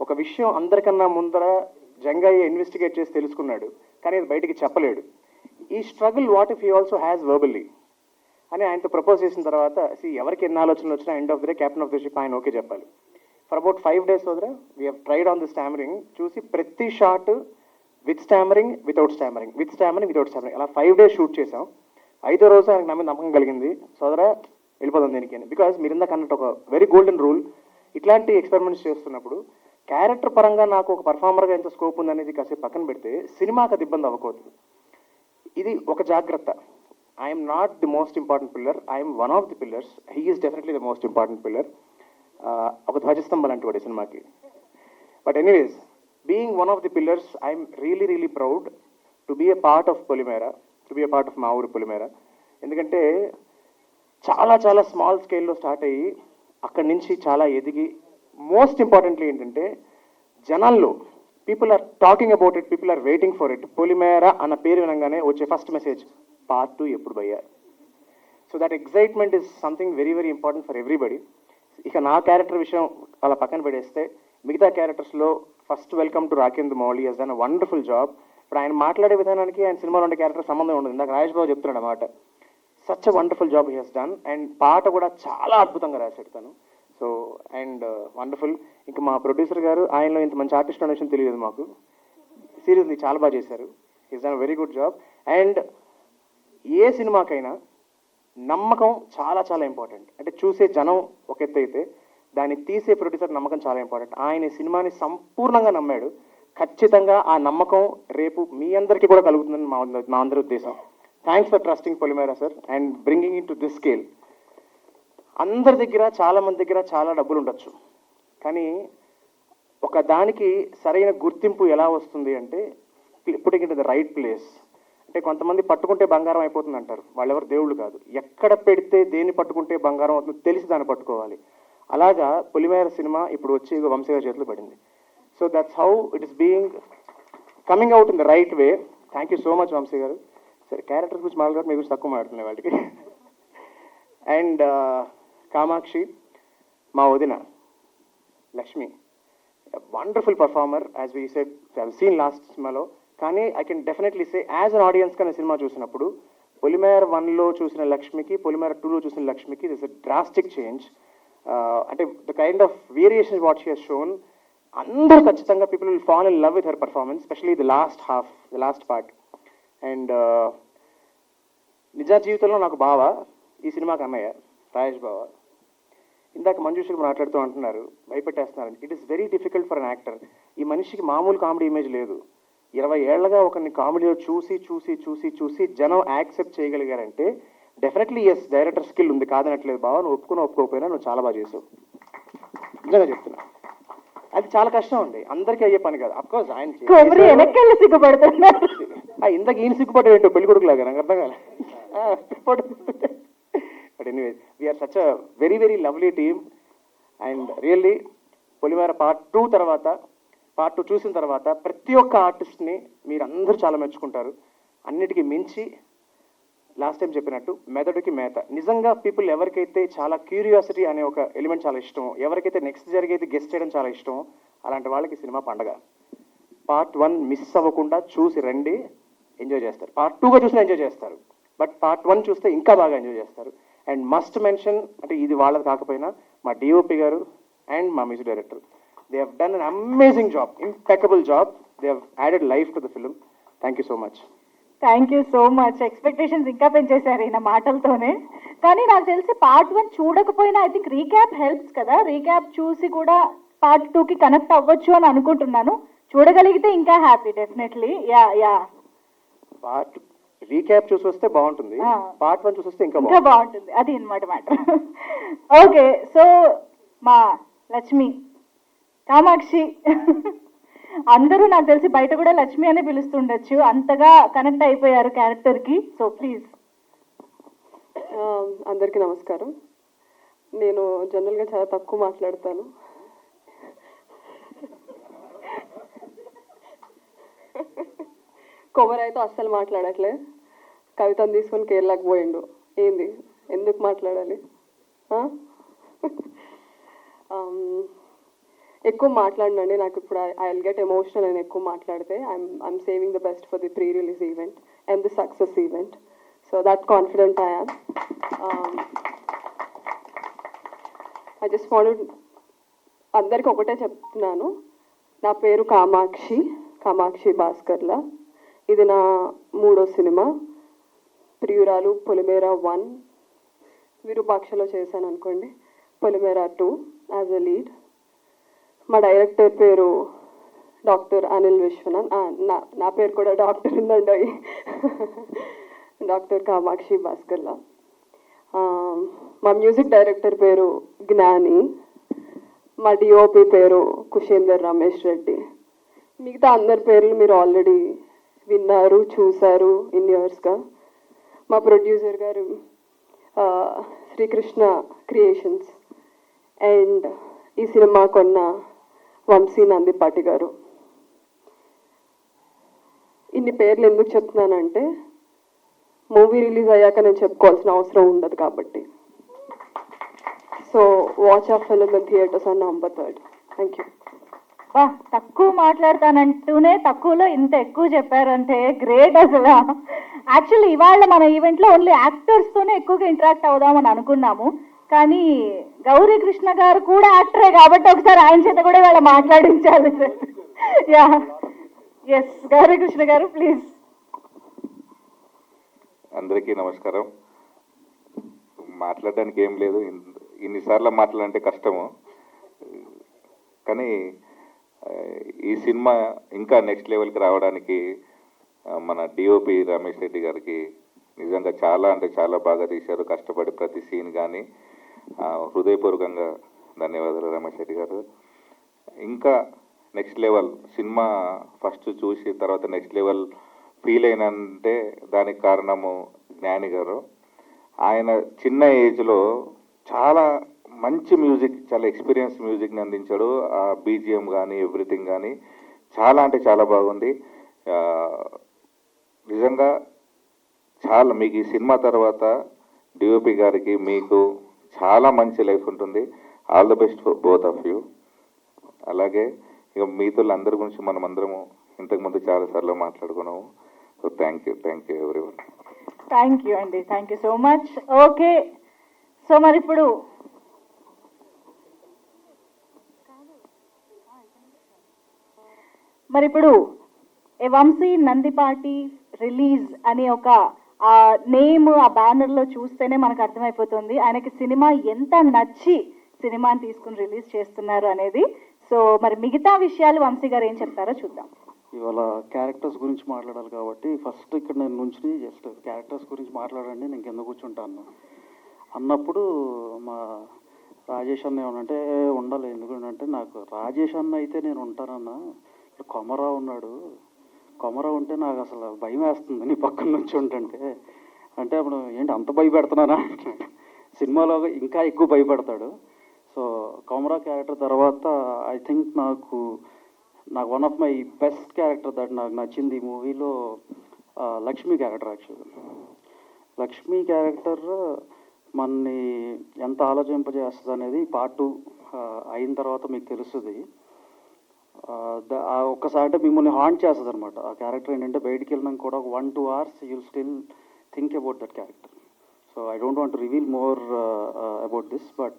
Speaker 3: ఒక విషయం అందరికన్నా ముందర జంగయ్య ఇన్వెస్టిగేట్ చేసి తెలుసుకున్నాడు, కానీ అది బయటికి చెప్పలేడు. ఈ struggle what if he also has verbally అని ఆయనతో ప్రపోజ్ చేసిన తర్వాత ఎవరికి ఎన్ని ఆలోచనలు వచ్చినా end of the day captain of the ship ఆయన ఓకే చెప్పాలి. ఫర్ అబౌట్ 5 days వదిలే we have tried on the stammering. చూసి ప్రతి shot with stammering, without stammering, with stammering, without stammering, అలా 5 days షూట్ చేసాం. 5వ రోజు ఆయనకు నమ్మకం కలిగింది. సోదరా వెళ్ళిపోదాం దీనికి అని. బికాజ్ మీరు ఇందాక అన్నట్టు ఒక వెరీ గోల్డెన్ రూల్, ఇట్లాంటి ఎక్స్పెరిమెంట్స్ చేస్తున్నప్పుడు క్యారెక్టర్ పరంగా నాకు ఒక పర్ఫార్మర్గా ఎంత స్కోప్ ఉందనేది కాసేపు పక్కన పెడితే సినిమాకి అది ఇబ్బంది అవ్వకూడదు. ఇది ఒక జాగ్రత్త. I'm not the most important pillar, I'm one of the pillars, he is definitely the most important pillar. ఒక ధ్వజస్తంభం లాంటి వాడు సినిమాకి. But anyways, being one of the pillars, I'm really really proud to be a part of Polimera, to be a part of మా ఊరు పొలిమేర. ఎందుకంటే చాలా చాలా స్మాల్ స్కేల్లో స్టార్ట్ అయ్యి అక్కడి నుంచి చాలా ఎదిగి, మోస్ట్ ఇంపార్టెంట్లీ ఏంటంటే జనాల్లో people are talking about it, people are waiting for it. Polimera అన్న పేరు వినగానే వచ్చే ఫస్ట్ మెసేజ్, పార్ట్ 2 ఎప్పుడు భయ్యా. So that excitement is something very very important for everybody. ఇక నా క్యారెక్టర్ విషయం అలా పక్కన పెడేస్తే, మిగతా క్యారెక్టర్స్లో first welcome to Rakendra Mouli, has done a wonderful job. ఇప్పుడు ఆయన మాట్లాడే విధానానికి ఆయన సినిమాలో ఉండే క్యారెక్టర్ సంబంధం ఉండదు. ఇందాక రాజేష్ బాబు చెప్తున్నాడు అన్నమాట. Such a wonderful job he has done. And పాట కూడా చాలా అద్భుతంగా రాశాడు తను. So and wonderful. ఇంకా మా ప్రొడ్యూసర్ గారు, ఆయనలో ఇంత మంచి ఆర్టిస్ట్ అనే విషయం తెలియదు మాకు. సీరియస్లీ చాలా బాగా చేశారు. He's done very good job. And ఏ సినిమాకైనా నమ్మకం చాలా చాలా ఇంపార్టెంట్. అంటే చూసే జనం ఒక ఎత్తు అయితే, దాన్ని తీసే ప్రొడ్యూసర్ నమ్మకం చాలా ఇంపార్టెంట్. ఆయన ఈ సినిమాని సంపూర్ణంగా నమ్మాడు. ఖచ్చితంగా ఆ నమ్మకం రేపు మీ అందరికీ కూడా కలుగుతుందని మా అందరి ఉద్దేశం. Thanks for trusting Polimera sir and bringing it to this scale. అందరి దగ్గర, చాలా మంది దగ్గర చాలా డబ్బులు ఉండొచ్చు, కానీ ఒక దానికి సరైన గుర్తింపు ఎలా వస్తుంది అంటే putting in the right place. అంటే కొంతమంది పట్టుకుంటే బంగారం అయిపోతుంది అంటారు, వాళ్ళెవరు దేవుళ్ళు కాదు. ఎక్కడ పెడితే దేన్ని పట్టుకుంటే బంగారం అవుతుందో తెలిసి దాన్ని పట్టుకోవాలి. అలాగా పొలిమేర సినిమా ఇప్పుడు వచ్చి వంశీ గారి చేతిలో పడింది. So that's how it is being coming out in the right way. Thank you so much Vamsi గారు. సరే, క్యారెక్టర్స్ గురించి మాట్లాడుతూ మీ గురించి తక్కువ మాట్లాడుతున్నాయి వాళ్ళకి. అండ్ కామాక్షి, మా వదిన Lakshmi, wonderful performer as we said, seen last సినిమాలో. కానీ I can definitely say as an audience కానీ సినిమా చూసినప్పుడు పొలిమేర 1లో చూసిన లక్ష్మికి, పొలిమేర 2లో చూసిన లక్ష్మికి దిస్ అ డ్రాస్టిక్ చేంజ్. అంటే the kind of variation what she has shown, అందరూ ఖచ్చితంగా people will fall in love with her performance, specially the last half, the last part. And నిజ జీవితంలో నాకు బావ, ఈ సినిమాకి అన్నయ్య రాజేష్ బావ. ఇందాక మంజుషకి మాట్లాడుతూ అంటున్నారు భయపెట్టేస్తున్నారు. It is very difficult for an actor. ఈ మనిషికి మామూలు కామెడీ ఇమేజ్ లేదు. 20 ఏళ్లుగా ఒకరిని కామెడీలో చూసి చూసి చూసి చూసి జనం యాక్సెప్ట్ చేయగలిగారంటే డెఫినెట్లీ ఎస్, డైరెక్టర్ స్కిల్ ఉంది, కాదనట్లేదు బావ. నువ్వు ఒప్పుకోకపోయినా నువ్వు చాలా బాగా చేసావు, నిజంగా చెప్తున్నా. అది చాలా కష్టం ఉంది, అందరికీ అయ్యే పని కాదు. అఫ్కోర్స్ ఆయన
Speaker 1: సిగ్గుపడుతున్నారు.
Speaker 3: ఇందాక ఈయన సిగ్గుపడ్డ ఏంటో పెళ్లి కొడుకులాగా నాకు అర్థం కాలే. But anyways, we're such a very very lovely team. And really Polimera part 2 తర్వాత, పార్ట్ 2 చూసిన తర్వాత ప్రతి ఒక్క ఆర్టిస్ట్ని మీరు అందరూ చాలా మెచ్చుకుంటారు. అన్నిటికీ మించి లాస్ట్ టైం చెప్పినట్టు మెదడుకి మేత. నిజంగా పీపుల్ ఎవరికైతే చాలా క్యూరియాసిటీ అనే ఒక ఎలిమెంట్ చాలా ఇష్టమో, ఎవరికైతే నెక్స్ట్ జరిగేది గెస్ట్ చేయడం చాలా ఇష్టమో, అలాంటి వాళ్ళకి సినిమా పండగ. పార్ట్ 1 మిస్ అవ్వకుండా చూసి రండి, ఎంజాయ్ చేస్తారు. పార్ట్ 2గా చూసినా ఎంజాయ్ చేస్తారు, బట్ పార్ట్ 1 చూస్తే ఇంకా బాగా ఎంజాయ్ చేస్తారు. అండ్ మస్ట్ మెన్షన్, అంటే ఇది వాళ్ళది కాకపోయినా మా డిఓపి గారు అండ్ మా music director, they have done an amazing job, impeccable job. They have added life to the film. Thank you so much.
Speaker 1: Thank you so much. Expectations ఇంకా పెంచేశారు ఈయన మాటలతోనే. కానీ నాకు తెలిసి పార్ట్ 1 చూడకపోయినా ఐ థింక్ రీక్యాప్ హెల్ప్స్ కదా, recap చూసి కూడా పార్ట్ 2కి కనెక్ట్ అవ్వచ్చు అని అనుకుంటున్నాను. చూడగలిగితే ఇంకా happy definitely. Yeah yeah,
Speaker 3: part recap చూసి వస్తే బాగుంటుంది, పార్ట్ 1 చూసి వస్తే ఇంకా
Speaker 1: బాగుంటుంది. అది అన్నమాట మాట. ఓకే, సో మా లక్ష్మి, కామాక్షి, అందరూ నాకు తెలిసి బయట కూడా లక్ష్మి అనే పిలుస్తుండొచ్చు, అంతగా కనెక్ట్ అయిపోయారు క్యారెక్టర్కి. So please.
Speaker 4: అందరికీ నమస్కారం. నేను జనరల్గా చాలా తక్కువ మాట్లాడతాను. కొమరైతే అస్సలు మాట్లాడట్లే. కవితను తీసుకొని కేరళకు పోయిండు. ఏంది, ఎందుకు మాట్లాడాలి? ఎక్కువ మాట్లాడినండి. నాకు ఇప్పుడు ఐ విల్ గెట్ ఎమోషనల్ అని ఎక్కువ మాట్లాడితే. I'm saving the best for the pre release event and the success event. So that confident I am. I just want, అందరికి ఒకటే చెప్తున్నాను, నా పేరు కామాక్షి, కామాక్షి భాస్కర్ల. ఇది నా 3వ సినిమా. ప్రియురాలు, పొలిమేర 1, విరూపాక్షలో చేశాను అనుకోండి, పొలిమేరా 2 యాజ్ ఎ లీడ్. మా డైరెక్టర్ పేరు డాక్టర్ అనిల్ విశ్వనాథ్. నా పేరు కూడా డాక్టర్ ఉందండి, డాక్టర్ కామాక్షి భాస్కర్లా. మా మ్యూజిక్ డైరెక్టర్ పేరు జ్ఞాని. మా డిఓపి పేరు కుషేందర్ రమేష్ రెడ్డి. మిగతా అందరి పేర్లు మీరు ఆల్రెడీ విన్నారు, చూశారు ఇన్ ఇయర్స్గా. మా ప్రొడ్యూసర్ గారు శ్రీకృష్ణ క్రియేషన్స్ అండ్ ఈ సినిమా కొన్న వంశీ నందిపాటి గారు. ఇన్ని పేర్లు ఎందుకు చెప్తున్నానంటే మూవీ రిలీజ్ అయ్యాక నేను చెప్పుకోవాల్సిన అవసరం ఉండదు కాబట్టి. సో వాచ్ ఆ film in theatres on November 3rd. Thank you.
Speaker 1: బా, తక్కువ మాట్లాడతానంటూనే తక్కువలో ఇంత ఎక్కువ చెప్పారంటే గ్రేట్ అసలు. యాక్చువల్లీ ఇవాళ మన ఈవెంట్లో ఓన్లీ యాక్టర్స్తోనే ఎక్కువగా ఇంటరాక్ట్ అవుదామని అనుకున్నాము, కానీ గౌరీ కృష్ణ గారు కూడా యాక్టరే కాబట్టి ఒకసారి ఆయన చేత కూడా ఇవాళ మాట్లాడించాలి. యా, ఎస్, గౌరీ కృష్ణ గారు ప్లీజ్.
Speaker 6: అందరికీ నమస్కారం. మాట్లాడడానికి ఏం లేదు, ఇన్నిసార్లు మాట్లాడాలంటే కష్టము, కానీ ఈ సినిమా ఇంకా నెక్స్ట్ లెవెల్కి రావడానికి మన డిఓపి రమేష్ రెడ్డి గారికి నిజంగా చాలా అంటే చాలా బాగా తీశారు. కష్టపడి ప్రతి సీన్ కానీ హృదయపూర్వకంగా ధన్యవాదాలు రమేష్ రెడ్డి గారు. ఇంకా నెక్స్ట్ లెవెల్ సినిమా ఫస్ట్ చూసి తర్వాత నెక్స్ట్ లెవెల్ ఫీల్ అయినంటే దానికి కారణము జ్ఞాని గారు. ఆయన చిన్న ఏజ్లో చాలా మంచి మ్యూజిక్, చాలా ఎక్స్పీరియన్స్ మ్యూజిక్ని అందించాడు. ఆ బీజిఎం కానీ ఎవ్రీథింగ్ కానీ చాలా అంటే చాలా బాగుంది. నిజంగా చాలా మీకు ఈ సినిమా తర్వాత డిఓపి గారికి మీకు చాలా మంచి లైఫ్ ఉంటుంది. All the best for both of you. అలాగే ఇక మీతో అందరి గురించి మనం అందరము ఇంతకుముందు చాలాసార్లు మాట్లాడుకున్నాము. So thank you everyone.
Speaker 1: Thank you అండి, thank you so much. Okay, so మరి ఇప్పుడు ఏ వంశీ నందిపాటి రిలీజ్ అని ఒక ఆ నేమ్ ఆ బ్యానర్లో చూస్తేనే మనకు అర్థమైపోతుంది ఆయనకి సినిమా ఎంత నచ్చి సినిమాని తీసుకుని రిలీజ్ చేస్తున్నారు అనేది. సో మరి మిగతా విషయాలు వంశీ గారు ఏం చెప్తారో చూద్దాం.
Speaker 7: ఇవాళ క్యారెక్టర్స్ గురించి మాట్లాడాలి కాబట్టి ఫస్ట్ ఇక్కడ నేను నుంచి జస్ట్ క్యారెక్టర్స్ గురించి మాట్లాడండి, నేను కింద కూర్చుంటాను అన్నప్పుడు మా రాజేష్ అన్న ఏమనంటే ఉండాలి, ఎందుకంటే నాకు రాజేష్ అన్న అయితే నేను ఉంటానన్నా, ఇక్కడ కొమరావు ఉన్నాడు, కొమరావు ఉంటే నాకు అసలు భయం వేస్తుంది నీ పక్కన నుంచి ఉంటుంటే. అంటే అప్పుడు ఏంటి అంత భయపెడుతున్నానా, సినిమాలో ఇంకా ఎక్కువ భయపెడతాడు. సో కొమరావు క్యారెక్టర్ తర్వాత ఐ థింక్ నాకు one of my best character that నాకు నచ్చింది ఈ మూవీలో లక్ష్మి క్యారెక్టర్. యాక్చువల్గా లక్ష్మి క్యారెక్టర్ మనని ఎంత ఆలోచింపజేస్తుంది అనేది పార్ట్ 2 అయిన తర్వాత మీకు తెలుస్తుంది. ఒక్కసారి మిమ్మల్ని హాంట్ చేస్తుంది అనమాట ఆ క్యారెక్టర్. ఏంటంటే బయటికి వెళ్ళినాక కూడా ఒక 1-2 hours you'll still think about that character. So I don't want to reveal more about this, but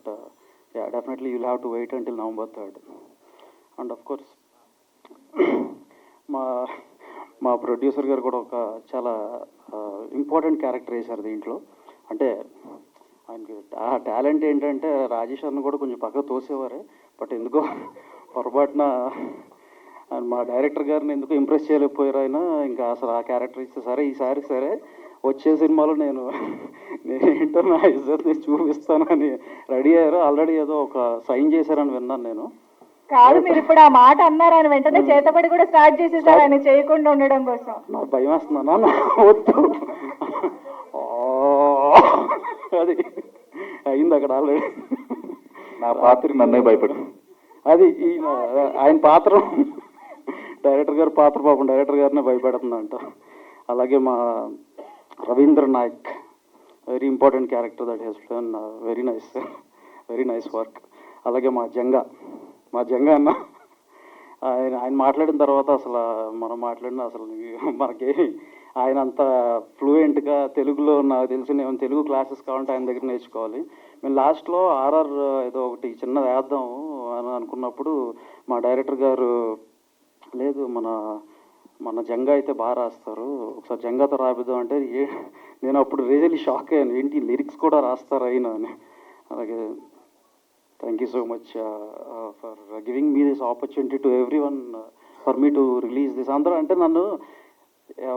Speaker 7: yeah, definitely you'll have to wait until November 3rd. And of course మా producer గారు కూడా ఒక చాలా ఇంపార్టెంట్ క్యారెక్టర్ వేశారు దీంట్లో. అంటే ఆయనకి ఆ టాలెంట్ ఏంటంటే రాజేష్ అన్న కూడా కొంచెం పక్కకు తోసేవారే, బట్ ఎందుకో పొరపాటున మా డైరెక్టర్ గారిని ఎందుకు ఇంప్రెస్ చేయలేకపోయారు ఆయన. ఇంకా అసలు ఆ క్యారెక్టర్ ఇస్తే సరే ఈసారి సరే వచ్చే సినిమాలో నేనేంటో నా ఇజ్జత్ని చూపిస్తానని రెడీ అయ్యారు. ఆల్రెడీ ఏదో ఒక సైన్ చేశారని విన్నాను నేను.
Speaker 1: కాదు, మీరు ఇప్పుడు ఆ మాట అన్నారు, ఆయన వెంటనే చేతపడి కూడా స్టార్ట్ చేసేసారు ఆయన చేయకుండా ఉండడం కోసం.
Speaker 7: నాకు భయం వేస్తుందా, వద్దు, అది అయింది అక్కడ ఆల్రెడీ.
Speaker 6: నా పాత్ర నన్నే భయపడు,
Speaker 7: అది ఆయన పాత్ర, డైరెక్టర్ గారి పాత్ర పాపం డైరెక్టర్ గారినే భయపెడుతుందంట. అలాగే మా Ravindra Nayak, very important character that he's done very nice work. అలాగే మా జంగా అన్న, ఆయన మాట్లాడిన తర్వాత అసలు మనం మాట్లాడిన అసలు మనకి ఆయన అంత ఫ్లూయెంట్గా తెలుగులో నాకు తెలిసిన ఏమైనా తెలుగు క్లాసెస్ కావాలంటే ఆయన దగ్గర నేర్చుకోవాలి. మేము లాస్ట్లో ఆర్ఆర్ ఏదో ఒకటి చిన్నది వేద్దాం అని అనుకున్నప్పుడు మా డైరెక్టర్ గారు లేదు మన జంగా అయితే బాగా రాస్తారు, ఒకసారి జంగాతో రాపిద్దాం అంటే నేను అప్పుడు రియల్లీ షాక్ అయ్యాను, ఏంటి లిరిక్స్ కూడా రాస్తారా అయినా అని. అలాగే thank you so much for giving me this opportunity to every one for me to release this. అందరూ అంటే నన్ను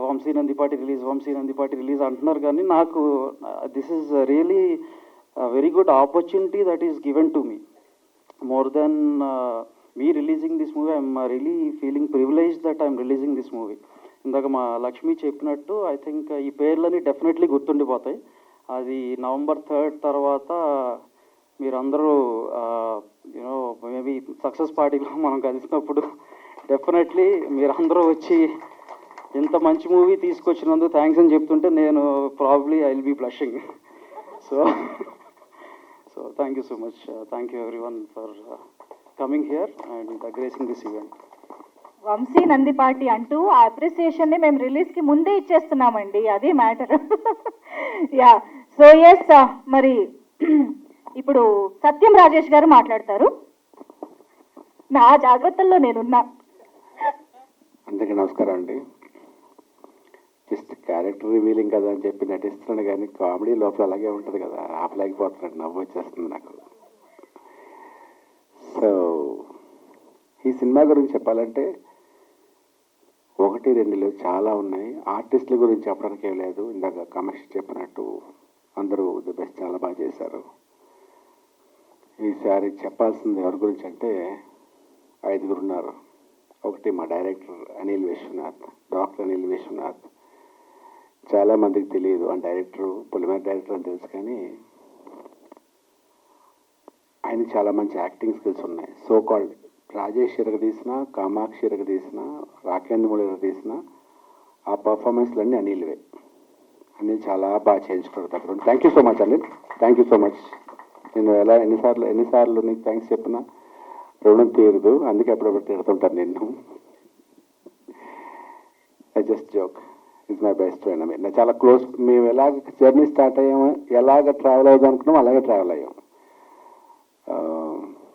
Speaker 7: వంశీ నందిపాటి రిలీజ్ అంటున్నారు, కానీ నాకు this is really very good opportunity that is given to me. More than me releasing this movie, I'm really feeling privilege that I'm releasing this movie. ఇందాక మా లక్ష్మి చెప్పినట్టు I think ఈ పేర్లని డెఫినెట్లీ గుర్తుండిపోతాయి. అది November 3rd తర్వాత మీరందరూ you know maybe success పార్టీలో మనం కలిసినప్పుడు డెఫినెట్లీ మీరందరూ వచ్చి ఇంత మంచి మూవీ తీసుకొచ్చినందుకు థ్యాంక్స్ అని చెప్తుంటే నేను probably I will be blushing. So thank you so much. Thank you everyone for coming here and gracing this event.
Speaker 1: Vamsi Nandipati అంటూ ఆ అప్రిసియేషన్ ని మేము రిలీజ్ కి ముందే ఇచ్చేస్తున్నామండి, అది మ్యాటర్. యా, సో ఎస్, మరి ఇప్పుడు సత్యం రాజేష్ గారు మాట్లాడతారు. నా జాగ్రత్తల్లో నేనున్నా.
Speaker 3: అందరికీ నమస్కారం అండి. జస్ట్ క్యారెక్టర్ రివీలింగ్ కదా అని చెప్పి నటిస్తున్నాను, కానీ కామెడీ లోపల అలాగే ఉంటుంది కదా, ఆపలేకపోతున్నాడు, నవ్వు వచ్చేస్తుంది నాకు. సో ఈ సినిమా గురించి చెప్పాలంటే 1-2 చాలా ఉన్నాయి. ఆర్టిస్టుల గురించి చెప్పడానికి ఏం లేదు. ఇందాక కమర్ష్ చెప్పినట్టు అందరూ ది బెస్ట్, చాలా బాగా చేశారు. ఈసారి చెప్పాల్సింది ఎవరి గురించి అంటే 5 ఉన్నారు. ఒకటి మా డైరెక్టర్ అనిల్ విశ్వనాథ్, డాక్టర్ అనిల్ విశ్వనాథ్. చాలామందికి తెలియదు, ఆ డైరెక్టరు పొలిమేర డైరెక్టర్ అని తెలుసు, కానీ ఆయన చాలా మంచి యాక్టింగ్ స్కిల్స్ ఉన్నాయి. సో కాల్డ్ రాజేష్ తీసిన, కామాక్షి తీసిన, రాకేంద్రమూలి తీసిన ఆ పర్ఫార్మెన్స్లన్నీ అనిల్వే. అనిల్ చాలా బాగా చేయించుకున్నాడు దగ్గర. Thank you so much Anil, thank you so much. నేను ఎన్నిసార్లు నీకు థ్యాంక్స్ చెప్పినా రుణం తీరదు, అందుకే ఎప్పుడప్పుడు తిడుతుంటాను నిన్ను. I just joke, is my best friend. నేను చాలా క్లోజ్. మేము ఎలాగ జర్నీ స్టార్ట్ అయ్యాము, ఎలాగ ట్రావెల్ అవుదాం అనుకున్నాం, అలాగే ట్రావెల్ అయ్యాం.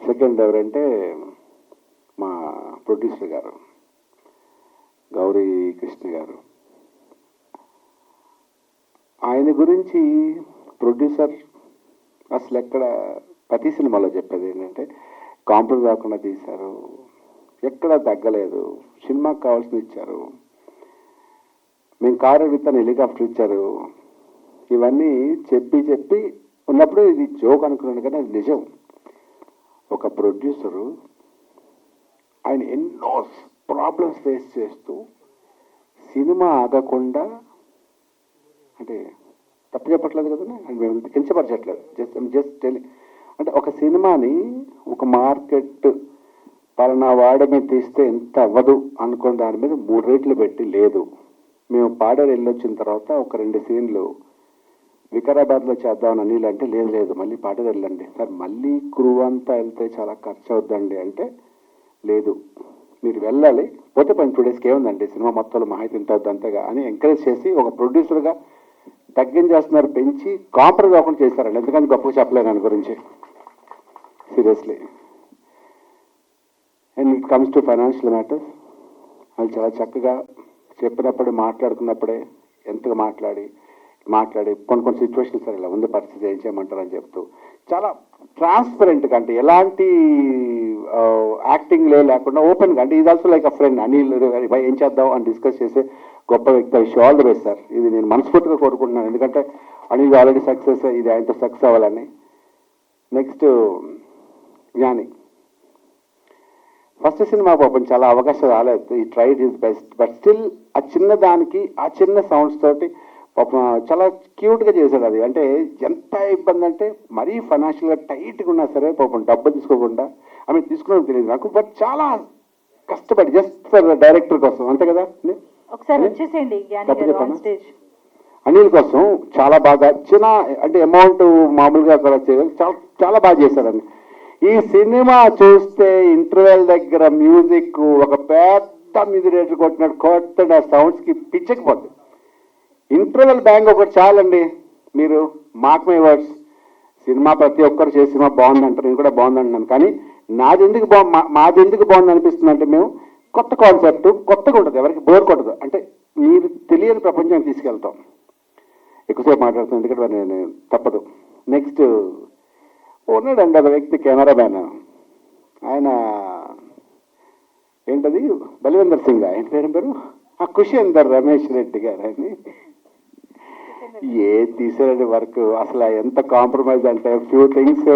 Speaker 3: సెకండ్ ఎవరంటే మా ప్రొడ్యూసర్ గారు గౌరీ కృష్ణ గారు. ఆయన గురించి ప్రొడ్యూసర్ అసలు ఎక్కడ ప్రతి సినిమాలో చెప్పేది ఏంటంటే కాంప్రమైజ్ కాకుండా తీశారు, ఎక్కడ తగ్గలేదు, సినిమాకి కావాల్సింది ఇచ్చారు, మేము కారు అడిగితే హెలికాప్టర్ ఇచ్చారు. ఇవన్నీ చెప్పి ఉన్నప్పుడు ఇది జోక్ అనుకున్నాను, కానీ అది నిజం. ఒక ప్రొడ్యూసరు ఆయన ఎన్నో ప్రాబ్లమ్స్ ఫేస్ చేస్తూ సినిమా ఆగకుండా, అంటే తప్పు చెప్పట్లేదు కదా, మేము కించపరచట్లేదు, జస్ట్ అంటే ఒక సినిమాని ఒక మార్కెట్ పలానా వాడి మీద తీస్తే ఎంత అవ్వదు అనుకున్న దాని మీద 3 రేట్లు పెట్టి లేదు. మేము పాడేరు వెళ్ళొచ్చిన తర్వాత ఒక 2 సీన్లు వికారాబాద్లో చేద్దామని అనిల్ అంటే లేదు మళ్ళీ పాడేరు వెళ్ళండి సార్, మళ్ళీ క్రూ అంతా వెళ్తే చాలా ఖర్చు అవుద్దండి అంటే లేదు మీరు వెళ్ళాలి, పోతే 2 డేస్కి ఏముందండి సినిమా మొత్తంలో మహా ఇంత అవుద్ది అంతగా అని ఎంకరేజ్ చేసి ఒక ప్రొడ్యూసర్గా తగ్గించేస్తున్నారు, పెంచి కాంప్రమైజ్ కాకుండా చేస్తారండి. ఎందుకంటే గొప్పగా చెప్పలేను దాని గురించి seriously. And it comes to financial matters, వాళ్ళు చాలా చక్కగా చెప్పినప్పుడు మాట్లాడుకున్నప్పుడే ఎంతగా మాట్లాడి కొన్ని సిచ్యువేషన్స్ ఇలా ఉంది పరిస్థితి, ఏం చేయమంటారని చెప్తూ చాలా ట్రాన్స్పరెంట్గా, అంటే ఎలాంటి యాక్టింగ్ లేకుండా ఓపెన్గా, అంటే ఇది also like a friend. Anil ఏం చేద్దాం అని డిస్కస్ చేసే గొప్ప వ్యక్తి. Wish all the best sir, ఇది నేను మనస్ఫూర్తిగా కోరుకుంటున్నాను, ఎందుకంటే అనిల్ ఆల్రెడీ సక్సెస్, ఇది ఆయనతో సక్సెస్ అవ్వాలని. నెక్స్ట్ జ్ఞాని, ఫస్ట్ సినిమా పాపం చాలా అవకాశం రాలేదు, ఈ tried his best, but still ఆ చిన్న దానికి ఆ చిన్న సౌండ్స్ తోటి పాపం చాలా క్యూట్గా చేశాడు. అది అంటే ఎంత ఇబ్బంది అంటే మరీ ఫైనాన్షియల్గా టైట్గా ఉన్నా సరే పాపం డబ్బు తీసుకోకుండా, తీసుకున్నది తెలియదు నాకు, బట్ చాలా కష్టపడి జస్ట్ ఫర్ డైరెక్టర్ కోసం, అంతే కదా.
Speaker 1: ఒకసారి వచ్చేసేయండి
Speaker 3: అనిల్ కోసం చాలా బాగా చిన్న అంటే అమౌంట్ మామూలుగా కూడా చాలా బాగా చేశాడండి. ఈ సినిమా చూస్తే ఇంటర్వెల్ దగ్గర మ్యూజిక్ ఒక పెద్ద మ్యూజిక్ డైరెక్టర్ కొట్టినట్టు ఆ సౌండ్స్కి పిచ్చకపోద్ది. ఇంటర్వెల్ బ్యాంగ్ ఒకటి చాలండి. మీరు మార్క్ మై వర్డ్స్, సినిమా ప్రతి ఒక్కరు చేసే సినిమా బాగుంది అంటారు, నేను కూడా బాగుంది అంటున్నాను, కానీ మాది ఎందుకు బాగుంది అనిపిస్తుంది అంటే మేము కొత్త కాన్సెప్ట్, కొత్తగా ఉంటుంది, ఎవరికి బోర్ కొట్టదు, అంటే మీరు తెలియని ప్రపంచానికి తీసుకెళ్తాం.
Speaker 5: ఎక్కువసేపు మాట్లాడుతున్నాను ఎందుకంటే మరి నేను తప్పదు. నెక్స్ట్ ఉన్నాడండి ఒక వ్యక్తి కెమెరామ్యాన్, ఆయన ఏంటది బలివేందర్ సింగ్, ఆయన పేరు కుషేందర్ రమేష్ రెడ్డి గారు అని ఏ తీసారండి వర్క్. అసలు ఎంత కాంప్రమైజ్ అంటే ఫ్యూ థింగ్స్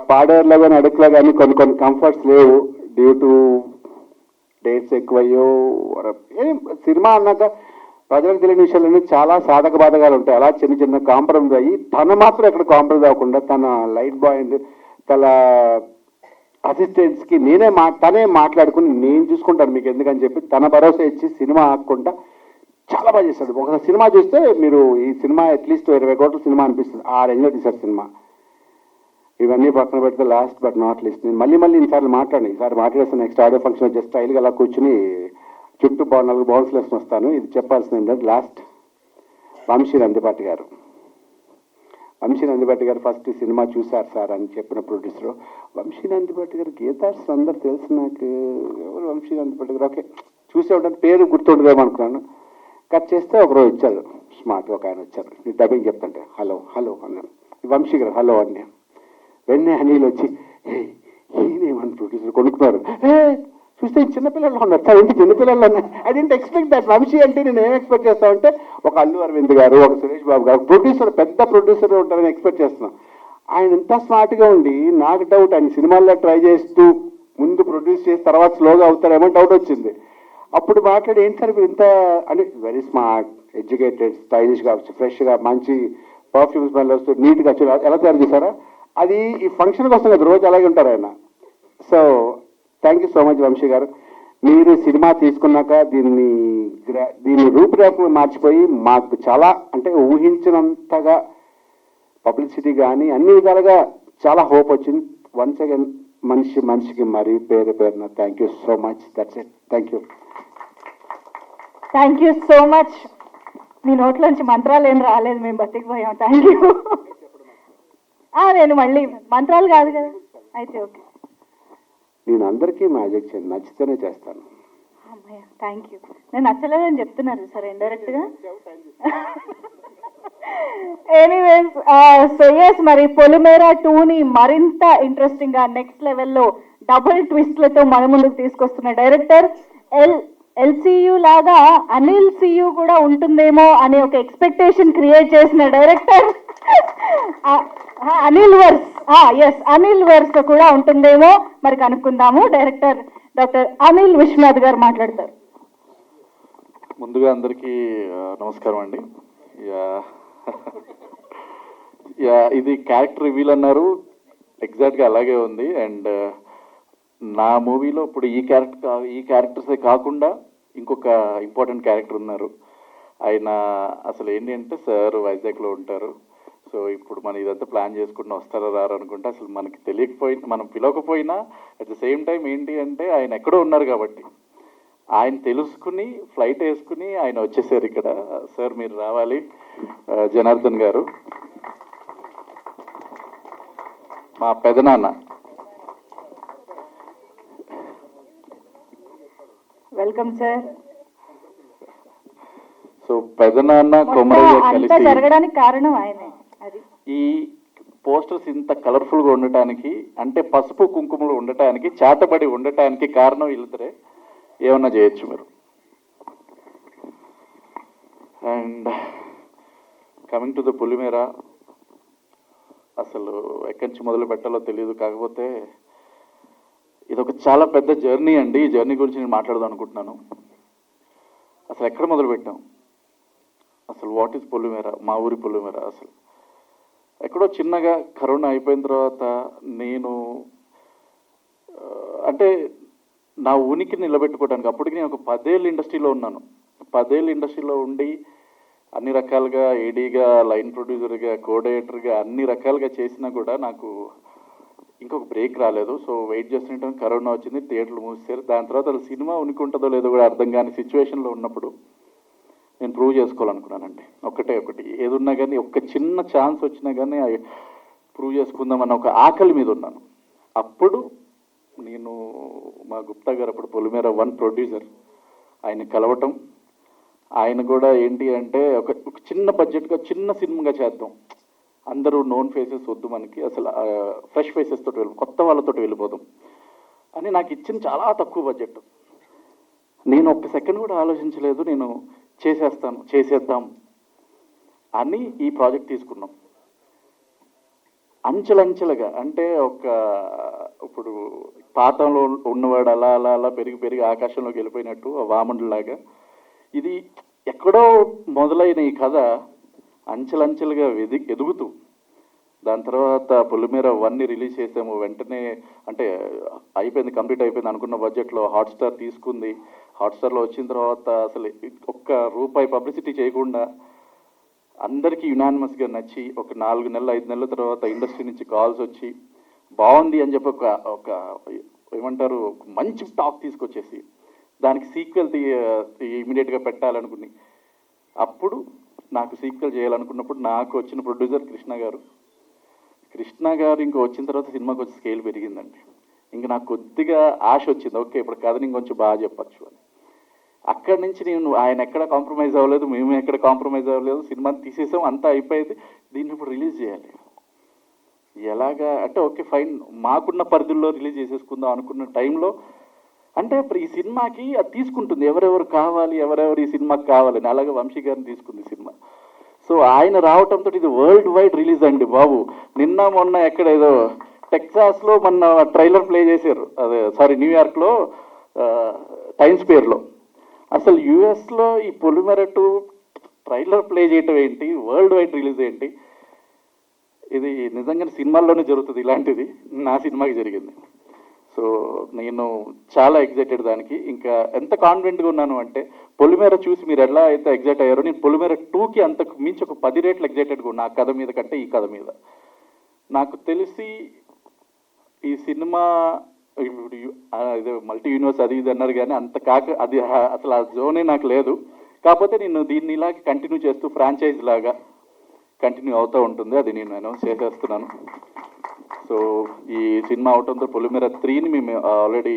Speaker 5: పాడేరులో కానీ అడుగులో కానీ కొన్ని కంఫర్ట్స్ లేవు డ్యూ టు డేట్స్ ఎక్కువయ్యో. సినిమా అన్నాక ప్రజలకు తెలియని విషయాలన్నీ చాలా సాధక బాధకాలు ఉంటాయి. అలా చిన్న చిన్న కాంప్రమైజ్ అయ్యి తను మాత్రం ఎక్కడ కాంప్రమైజ్ అవ్వకుండా తన లైట్ బాయ్ అండ్ తన అసిస్టెంట్స్కి తనే మాట్లాడుకుని నేను చూసుకుంటాను మీకు ఎందుకని చెప్పి తన భరోసా ఇచ్చి సినిమా ఆకుండా చాలా బాగా చేశాడు. ఒకసారి సినిమా చూస్తే మీరు ఈ సినిమా అట్లీస్ట్ 20 కోట్ల సినిమా అనిపిస్తుంది, ఆ రేంజ్లో తీశారు సినిమా. ఇవన్నీ పక్కన పెడితే లాస్ట్ బట్ నాట్ లీస్ట్ నేను మళ్ళీ ఈసారి మాట్లాడండి. ఈసారి మాట్లాడేస్తాను నెక్స్ట్ ఆడియో ఫంక్షన్ జస్ట్ స్టైల్గా అలా కూర్చుని చుట్టూ 4 బౌన్స్లు వేసుకుని వస్తాను. ఇది చెప్పాల్సింది ఏంటంటే లాస్ట్ వంశీ నందిపాటి గారు. వంశీ నందిపాటి గారు ఫస్ట్ సినిమా చూశారు సార్ అని చెప్పిన ప్రొడ్యూసరు. వంశీ నందిపాటి గారు గీతార్స్ అందరు తెలుసు నాకు, ఎవరు వంశీ నందిపాటి గారు, ఓకే చూసే ఉంటాను పేరు గుర్తుండదేమో అనుకున్నాను. కట్ చేస్తే ఒకరోజు వచ్చారు స్మార్ట్ ఒక ఆయన వచ్చారు, ఈ డబ్బింగ్ చెప్తుంటే హలో అన్నాను. వంశీ గారు హలో అండి. వెన్నే అనిల్ వచ్చి ఈయనేమని ప్రొడ్యూసర్ కొనుక్కున్నారు, చూస్తే చిన్నపిల్లలు ఉన్నారు సార్, ఏంటి చిన్నపిల్లలు ఉన్నారు. I didn't expect that. Vamsi అంటే నేను ఏం ఎక్స్పెక్ట్ చేస్తామంటే ఒక అల్లు అరవింద్ గారు, ఒక సురేష్ బాబు గారు ప్రొడ్యూసర్, పెద్ద ప్రొడ్యూసర్ ఉంటారని ఎక్స్పెక్ట్ చేస్తున్నాం. ఆయన ఇంత స్మార్ట్గా ఉండి నాకు డౌట్, ఆయన సినిమాల్లో ట్రై చేస్తూ ముందు ప్రొడ్యూస్ చేసి తర్వాత స్లోగా అవుతారేమో డౌట్ వచ్చింది. అప్పుడు మాట్లాడి ఏంటి సార్ ఇంత అంటే వెరీ స్మార్ట్, ఎడ్యుకేటెడ్, స్టైలిష్గా, ఫ్రెష్గా, మంచి పర్ఫ్యూమ్ స్మెల్ వస్తూ నీట్గా ఎలా తయారు చేశారా. అది ఈ ఫంక్షన్కి వస్తుంది కదా, రోజు అలాగే ఉంటారు ఆయన. So thank you so much Vamsi గారు. మీరు సినిమా తీసుకున్నాక దీన్ని రూపురేఖ మార్చిపోయి మాకు చాలా అంటే ఊహించినంతగా పబ్లిసిటీ కానీ అన్ని విధాలుగా చాలా హోప్ వచ్చింది. వన్స్ అగైన్ మనిషికి మరీ పేరున thank you so much. That's it. Thank you.
Speaker 1: Thank you so much. మీ నోట్లోంచి మంత్రాలు ఏం రాలేదు, మేము బతికిపోయాం. Thank you. నేను మళ్ళీ మంత్రాలు కాదు కదా అయితే ఓకే.
Speaker 5: నేను అందరికీ మ్యాజిక్ నచ్చితేనే చేస్తాను.
Speaker 1: అమ్మయ్య థ్యాంక్ యూ. నేను నచ్చలేదని చెప్తున్నారు సార్ ఇండైరెక్ట్గా. ఎనీవేస్ సో ఎస్, మరి పొలిమేరా 2ని మరింత ఇంట్రెస్టింగ్గా నెక్స్ట్ లెవెల్లో డబుల్ ట్విస్ట్లతో మన ముందుకు తీసుకొస్తున్న డైరెక్టర్ ఎల్సీయూ లాగా అనిల్ సియు కూడా ఉంటుందేమో అనే ఒక ఎక్స్పెక్టేషన్ క్రియేట్ చేసిన director Anil verse. Yes, Anil verse కూడా ఉంటుందేమో మరి కనుక్కుందాము. డైరెక్టర్ డాక్టర్ అనిల్ విశ్వనాథ్ గారు మాట్లాడతారు.
Speaker 7: ముందుగా అందరికీ నమస్కారం అండి. ఇది క్యారెక్టర్ రివీల్ అన్నారు, ఎగ్జాక్ట్గా అలాగే ఉంది. అండ్ నా మూవీలో ఇప్పుడు ఈ క్యారెక్టర్సే కాకుండా ఇంకొక ఇంపార్టెంట్ క్యారెక్టర్ ఉన్నారు. ఆయన అసలు ఏంటి అంటే సార్ వైజాగ్లో ఉంటారు. సో ఇప్పుడు మనం ఇదంతా ప్లాన్ చేసుకుంటూ వస్తారా రారు అనుకుంటే అసలు మనకి తెలియకపోయినా, మనం పిలవకపోయినా అట్ ద సేమ్ టైం ఏంటి అంటే ఆయన ఎక్కడో ఉన్నారు కాబట్టి ఆయన తెలుసుకుని ఫ్లైట్ వేసుకుని ఆయన వచ్చేసారు ఇక్కడ. సార్ మీరు రావాలి. జనార్దన్ గారు మా పెదనాన్న.
Speaker 1: Welcome sir.
Speaker 7: సో పెదనాన్న కొమరయ్య కలిసి
Speaker 1: జరగడానికి కారణం ఆయనే. అది
Speaker 7: ఈ పోస్టర్స్ ఇంత కలర్ఫుల్ గా ఉండటానికి, అంటే పసుపు కుంకుమలు ఉండటానికి, చాటబడి ఉండటానికి కారణం వీళ్ళిద్దరే. ఏమన్నా చేయొచ్చు మీరు. And coming to the Polimera, అసలు ఎక్కడి నుంచి మొదలు పెట్టాలో తెలియదు. కాకపోతే ఇది ఒక చాలా పెద్ద జర్నీ అండి. ఈ జర్నీ గురించి నేను మాట్లాడదాం అనుకుంటున్నాను. అసలు ఎక్కడ మొదలు పెట్టాం, అసలు వాట్ ఈజ్ పొలిమేరా, మా ఊరి పొలిమేరా. అసలు ఎక్కడో చిన్నగా కరోనా అయిపోయిన తర్వాత నేను అంటే నా ఉనికి నిలబెట్టుకోవడానికి, అప్పటికి నేను ఒక 10 ఏళ్ళు ఇండస్ట్రీలో ఉన్నాను. 10 ఏళ్ళు ఇండస్ట్రీలో ఉండి అన్ని రకాలుగా ఏడీగా, లైన్ ప్రొడ్యూసర్గా, కోఆర్డినేటర్గా అన్ని రకాలుగా చేసినా కూడా నాకు ఇంకొక బ్రేక్ రాలేదు. సో వెయిట్ చేస్తుంటే కరోనా వచ్చింది, థియేటర్లు మూసేశారు. దాని తర్వాత అసలు సినిమా ఉనికి ఉంటుందో లేదో కూడా అర్థం కాని సిచ్యువేషన్లో ఉన్నప్పుడు నేను ప్రూవ్ చేసుకోవాలనుకున్నానండి. ఒకటి ఏదున్నా కానీ, ఒక చిన్న ఛాన్స్ వచ్చినా కానీ ప్రూవ్ చేసుకుందామన్న ఒక ఆకలి మీద ఉన్నాను. అప్పుడు నేను మా గుప్తా గారు, అప్పుడు పొలిమేరా 1 ప్రొడ్యూసర్, ఆయన కలవటం, ఆయన కూడా ఏంటి అంటే ఒక చిన్న బడ్జెట్గా చిన్న సినిమాగా చేద్దాం, అందరూ నోన్ ఫేసెస్ వద్దు మనకి, అసలు ఫ్రెష్ ఫేసెస్ తోటి కొత్త వాళ్ళతోటి వెళ్ళిపోదాం అని నాకు ఇచ్చిన చాలా తక్కువ బడ్జెట్. నేను ఒక్క సెకండ్ కూడా ఆలోచించలేదు, నేను చేసేద్దాం అని ఈ ప్రాజెక్ట్ తీసుకున్నాం. అంచెలంచెలుగా అంటే ఇప్పుడు పాతంలో ఉన్నవాడు అలా అలా అలా పెరిగి ఆకాశంలోకి వెళ్ళిపోయినట్టు వామనులాగా ఇది ఎక్కడో మొదలైన ఈ కథ అంచెలంచెలుగా ఎదుగుతూ దాని తర్వాత పొలిమేర 1ని రిలీజ్ చేసాము. వెంటనే అంటే అయిపోయింది, కంప్లీట్ అయిపోయింది అనుకున్న బడ్జెట్లో హాట్స్టార్ తీసుకుంది. హాట్స్టార్లో వచ్చిన తర్వాత అసలు ఒక్క రూపాయి పబ్లిసిటీ చేయకుండా అందరికీ యునానిమస్గా నచ్చి ఒక 4 నెలలు 5 నెలల తర్వాత ఇండస్ట్రీ నుంచి కాల్స్ వచ్చి బాగుంది అని చెప్పి ఒక ఏమంటారు మంచి టాక్ తీసుకొచ్చేసి దానికి సీక్వెల్ ఇమీడియట్గా పెట్టాలనుకుని, అప్పుడు నాకు సీక్వెల్ చేయాలనుకున్నప్పుడు నాకు వచ్చిన ప్రొడ్యూసర్ కృష్ణ గారు ఇంకో వచ్చిన తర్వాత సినిమాకి వచ్చి స్కేల్ పెరిగిందండి. ఇంక నాకు కొద్దిగా ఆశ వచ్చింది, ఓకే ఇప్పుడు కథని ఇంకొంచెం బాగా చెప్పచ్చు అని. అక్కడి నుంచి నేను ఆయన ఎక్కడ కాంప్రమైజ్ అవ్వలేదు, మేము ఎక్కడ కాంప్రమైజ్ అవ్వలేదు, సినిమా తీసేసాం, అంతా అయిపోయింది, దీన్ని ఇప్పుడు రిలీజ్ చేయాలి. ఎలాగా అంటే ఓకే ఫైన్, మాకున్న పరిధుల్లో రిలీజ్ చేసేసుకుందాం అనుకున్న టైంలో అంటే ఇప్పుడు ఈ సినిమాకి అది తీసుకుంటుంది ఎవరెవరు కావాలి, ఎవరెవరు ఈ సినిమాకి కావాలని, అలాగే వంశీ గారిని తీసుకుంది సినిమా. సో ఆయన రావటంతో ఇది వరల్డ్ వైడ్ రిలీజ్ అండి బాబు. నిన్న మొన్న ఎక్కడ ఏదో టెక్సాస్లో మొన్న ట్రైలర్ ప్లే చేశారు, అదే సారీ న్యూయార్క్లో టైమ్ స్క్వేర్లో. అసలు యుఎస్లో ఈ పొలిమేర 2 ట్రైలర్ ప్లే చేయటం ఏంటి, వరల్డ్ వైడ్ రిలీజ్ ఏంటి, ఇది నిజంగా సినిమాల్లోనే జరుగుతుంది ఇలాంటిది, నా సినిమాకి జరిగింది. సో నేను చాలా ఎగ్జైటెడ్ దానికి. ఇంకా ఎంత కాన్ఫిడెంట్గా ఉన్నాను అంటే పొలిమేర చూసి మీరు ఎలా అయితే ఎగ్జైట్ అయ్యారో నేను పొలిమేర 2కి అంతకు మించి ఒక 10 రెట్లు ఎగ్జైటెడ్గా ఉన్నా ఆ కథ మీద కంటే ఈ కథ మీద. నాకు తెలిసి ఈ సినిమా ఇదే మల్టీ యూనివర్స్ అది ఇది అన్నారు కానీ అంత కాక అది అసలు ఆ జోనే నాకు లేదు. కాకపోతే నేను దీన్ని ఇలాగే కంటిన్యూ చేస్తూ ఫ్రాంచైజ్ లాగా కంటిన్యూ అవుతూ ఉంటుంది, అది నేను అనౌన్స్ చేసేస్తున్నాను. సో ఈ సినిమా అవటంతో పొలిమేర 3ని మేము ఆల్రెడీ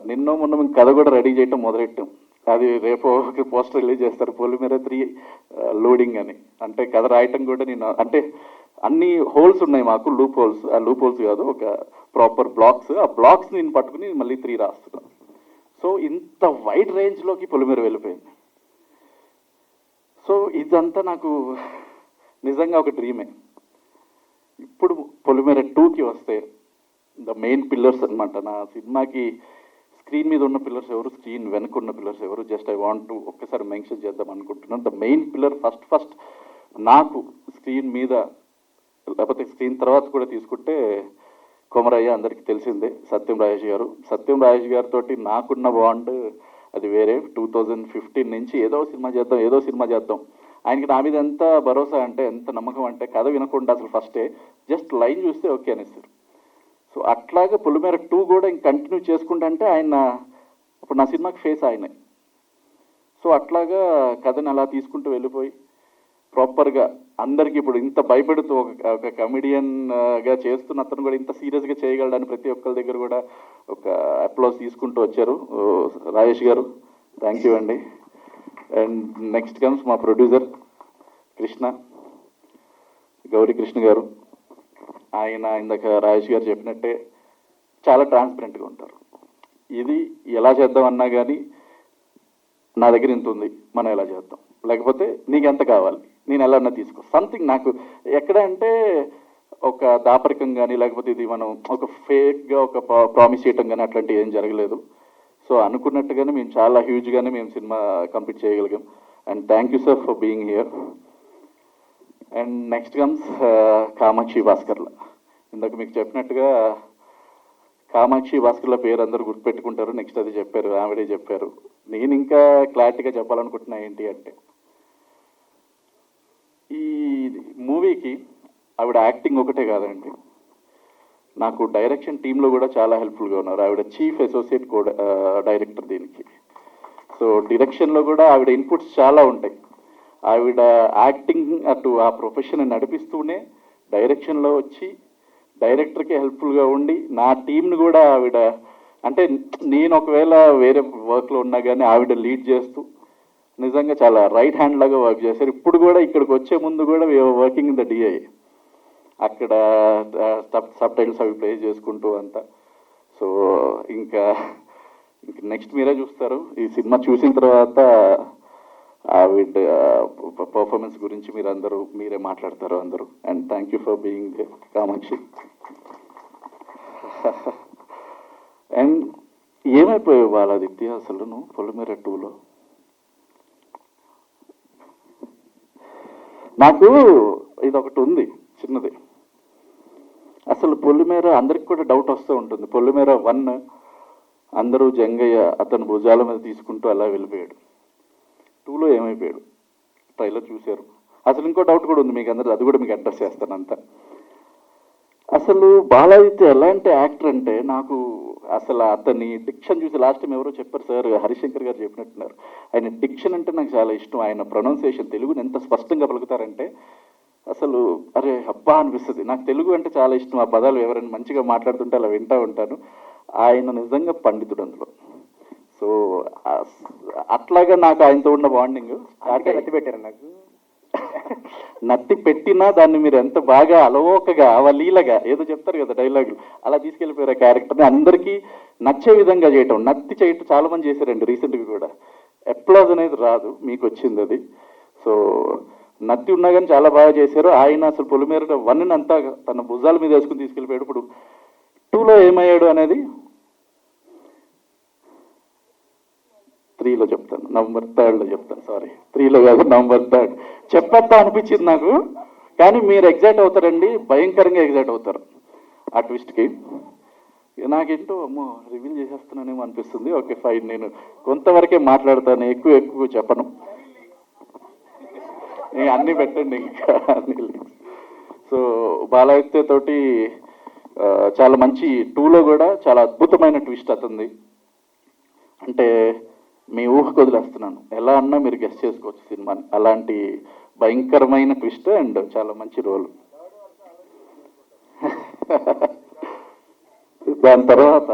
Speaker 7: నిన్న మొన్న మేము కథ కూడా రెడీ చేయటం మొదలెట్టాం. అది రేపు పోస్టర్ రిలీజ్ చేస్తారు పొలిమేర 3 లోడింగ్ అని. అంటే కథ రాయటం కూడా నేను అంటే అన్ని హోల్స్ ఉన్నాయి మాకు, లూప్ హోల్స్, ఆ లూప్ హోల్స్ కాదు ఒక ప్రాపర్ బ్లాక్స్, ఆ బ్లాక్స్ నేను పట్టుకుని మళ్ళీ 3 రాస్తున్నాను. సో ఇంత వైడ్ రేంజ్లోకి పొలిమేర వెళ్ళిపోయింది. సో ఇదంతా నాకు నిజంగా ఒక డ్రీమే. ఇప్పుడు పొలిమేర 2కి వస్తే ద మెయిన్ పిల్లర్స్ అనమాట నా సినిమాకి. స్క్రీన్ మీద ఉన్న పిల్లర్స్ ఎవరు, స్క్రీన్ వెనక ఉన్న పిల్లర్స్ ఎవరు, జస్ట్ ఐ వాంట్ టు ఒక్కసారి మెన్షన్ చేద్దాం అనుకుంటున్నాను. ద మెయిన్ పిల్లర్ ఫస్ట్ నాకు స్క్రీన్ మీద లేకపోతే స్క్రీన్ తర్వాత కూడా తీసుకుంటే కొమరయ్య అందరికీ తెలిసిందే, సత్యం రాజేష్ గారితో నాకున్న బాండ్ అది వేరే. 2015 నుంచి ఏదో సినిమా చేద్దాం ఆయనకి నా మీద ఎంత భరోసా అంటే ఎంత నమ్మకం అంటే కథ వినకుండా అసలు ఫస్టే జస్ట్ లైన్ చూస్తే ఓకే అనేస్తారు. సో అట్లాగే పొలిమేర 2 కూడా ఇంక కంటిన్యూ చేసుకుంటా అంటే ఆయన అప్పుడు నా సినిమాకి ఫేస్ ఆయనే. సో అట్లాగా కథని అలా తీసుకుంటూ వెళ్ళిపోయి ప్రాపర్గా అందరికీ ఇప్పుడు ఇంత భయపెడుతూ ఒక కమెడియన్గా చేస్తున్న అతను కూడా ఇంత సీరియస్గా చేయగలడని ప్రతి ఒక్కరి దగ్గర కూడా ఒక అప్లాస్ తీసుకుంటూ వచ్చారు రాజేష్ గారు, థ్యాంక్ యూ అండి. అండ్ నెక్స్ట్ కమ్స్ మా ప్రొడ్యూసర్ గౌరీ కృష్ణ గారు. ఆయన ఇందాక రాజేష్ గారు చెప్పినట్టే చాలా ట్రాన్స్పరెంట్గా ఉంటారు. ఇది ఎలా చేద్దామన్నా కానీ నా దగ్గర ఇంత ఉంది, మనం ఎలా చేద్దాం, లేకపోతే నీకు ఎంత కావాలి నేను ఎలా అన్నా తీసుకో సంథింగ్. నాకు ఎక్కడ అంటే ఒక దాపరికం కానీ లేకపోతే ఇది మనం ఒక ఫేక్గా ఒక ప్రామిస్ చేయటం కానీ అట్లాంటివి ఏం జరగలేదు. సో అనుకున్నట్టుగానే మేము చాలా హ్యూజ్గానే మేము సినిమా కంప్లీట్ చేయగలిగాం. And thank you sir for being here. And next comes Kamakshi Bhaskarla. ఇందాక మీకు చెప్పినట్టుగా కామాక్షి భాస్కర్ల పేరు అందరూ గుర్తుపెట్టుకుంటారు, నెక్స్ట్ అది చెప్పారు, ఆవిడే చెప్పారు. నేను ఇంకా క్లారిటీగా చెప్పాలనుకుంటున్నా ఏంటి అంటే ఈ మూవీకి ఆవిడ యాక్టింగ్ ఒకటే కాదండి, నాకు డైరెక్షన్ టీంలో కూడా చాలా హెల్ప్ఫుల్గా ఉన్నారు. ఆవిడ చీఫ్ అసోసియేట్ డైరెక్టర్ దీనికి. సో డైరెక్షన్లో కూడా ఆవిడ ఇన్పుట్స్ చాలా ఉంటాయి. ఆవిడ యాక్టింగ్ అటు ఆ ప్రొఫెషన్ నడిపిస్తూనే డైరెక్షన్లో వచ్చి డైరెక్టర్కి హెల్ప్ఫుల్గా ఉండి నా టీంని కూడా ఆవిడ అంటే నేను ఒకవేళ వేరే వర్క్లో ఉన్నా కానీ ఆవిడ లీడ్ చేస్తూ నిజంగా చాలా రైట్ హ్యాండ్ లాగా వర్క్ చేశారు. ఇప్పుడు కూడా ఇక్కడికి వచ్చే ముందు కూడా వర్కింగ్ ఇన్ ద డిఐ, అక్కడ సబ్ టైటిల్స్ అవి ప్లే చేసుకుంటూ అంతా. సో ఇంకా నెక్స్ట్ మీరే చూస్తారు. ఈ సినిమా చూసిన తర్వాత ఆవిడ పర్ఫార్మెన్స్ గురించి మీరే మాట్లాడతారు అందరూ. And thank you for being Kamakshi. And ఏమైపోయావు బాలాదిత్య అసలు నువ్వు పొలిమేర 2లో? నాకు ఇది ఒకటి ఉంది చిన్నది. అసలు పొలిమేర అందరికి కూడా డౌట్ వస్తూ ఉంటుంది. పొలిమేర 1 అందరూ జంగయ్య అతను భుజాల మీద తీసుకుంటూ అలా వెళ్ళిపోయాడు. 2లో ఏమైపోయాడు? ట్రైలర్ చూశారు. అసలు ఇంకో డౌట్ కూడా ఉంది మీకు అందరూ, అది కూడా మీకు అడ్రస్ చేస్తాను అంతా. అసలు బాలాదిత్య ఎలాంటి యాక్టర్ అంటే, నాకు అసలు అతని డిక్షన్ చూసి లాస్ట్ టైం ఎవరో చెప్పారు సార్, హరిశంకర్ గారు చెప్పినట్టున్నారు. ఆయన డిక్షన్ అంటే నాకు చాలా ఇష్టం. ఆయన ప్రొనౌన్సియేషన్ తెలుగుని ఎంత స్పష్టంగా పలుకుతారంటే అసలు అరే అబ్బా అనిపిస్తుంది. నాకు తెలుగు అంటే చాలా ఇష్టం. ఆ పదాలు ఎవరైనా మంచిగా మాట్లాడుతుంటే అలా వింటూ ఉంటాను. ఆయన నిజంగా పండితుడు అందులో. సో అట్లాగా నాకు ఆయనతో ఉన్న బాండింగ్
Speaker 3: నచ్చి పెట్టారు నాకు.
Speaker 7: నత్తి పెట్టినా దాన్ని మీరు ఎంత బాగా అలవోకగా అవలీలగా ఏదో చెప్తారు కదా డైలాగులు, అలా తీసుకెళ్ళిపోయారు ఆ క్యారెక్టర్ని. అందరికీ నచ్చే విధంగా చేయటం, నత్తి చేయటం చాలా మంది చేశారండి రీసెంట్గా కూడా. అప్లాజ్ అనేది రాదు, మీకు వచ్చింది అది. సో నత్తి ఉన్నా కానీ చాలా బాగా చేశారు. ఆయన అసలు పొలిమేర 1 అంతా తన భుజాల మీద వేసుకుని తీసుకెళ్ళిపోయాడు. ఇప్పుడు 2లో ఏమయ్యాడు అనేది 3లో చెప్తాను, November 3 చెప్తాను. సారీ 3లో కాదు, November 3 చెప్పేస్తా అనిపించింది నాకు. కానీ మీరు ఎగ్జైట్ అవుతారండి, భయంకరంగా ఎగ్జైట్ అవుతారు ఆ ట్విస్ట్కి. నాకేంటో అమ్మో రివీల్ చేసేస్తున్నానేమో అనిపిస్తుంది. ఓకే ఫైన్, నేను కొంతవరకే మాట్లాడతాను, ఎక్కువ చెప్పను. అన్నీ పెట్టండి ఇంకా అన్ని. సో బాలాదిత్య తోటి చాలా మంచి 2లో కూడా చాలా అద్భుతమైన ట్విస్ట్ అతనిది. అంటే మీ ఊహకు వదిలేస్తున్నాను, ఎలా అన్నా మీరు గెస్ట్ చేసుకోవచ్చు సినిమాని. అలాంటి భయంకరమైన ట్విస్ట్ అండ్ చాలా మంచి రోల్. దాని తర్వాత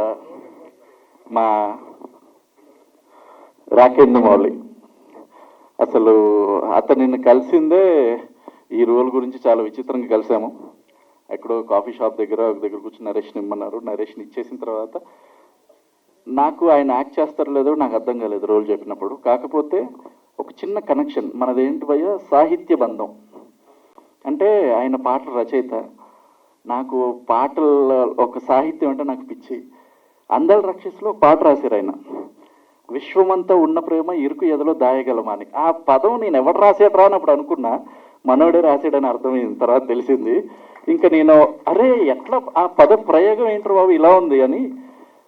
Speaker 7: మా రాకేంద్ర మౌళి, అసలు అతనిని కలిసిందే ఈ రోల్ గురించి చాలా విచిత్రంగా కలిసాము. ఎక్కడో కాఫీ షాప్ దగ్గర కూర్చొని నరేష్ని ఇమ్మన్నారు. నరేష్ని ఇచ్చేసిన తర్వాత నాకు ఆయన యాక్ట్ చేస్తారో లేదో నాకు అర్థం కాలేదు రోల్ చెప్పినప్పుడు. కాకపోతే ఒక చిన్న కనెక్షన్ మనదేంటి భయ్య, సాహిత్య బంధం. అంటే ఆయన పాటల రచయిత, నాకు పాటల ఒక సాహిత్యం అంటే నాకు పిచ్చి. అందరి రక్షస్లో పాట రాశారు ఆయన, విశ్వమంతా ఉన్న ప్రేమ ఇరుకు ఎదలో దాయగలమా అని. ఆ పదం నేను ఎవరు రాసాడరా అని అప్పుడు అనుకున్నా, మనోడే రాసాడని అర్థమైంది తర్వాత తెలిసింది. ఇంకా నేను అరే ఎట్లా ఆ పద ప్రయోగం ఏంటో బాబు ఇలా ఉంది అని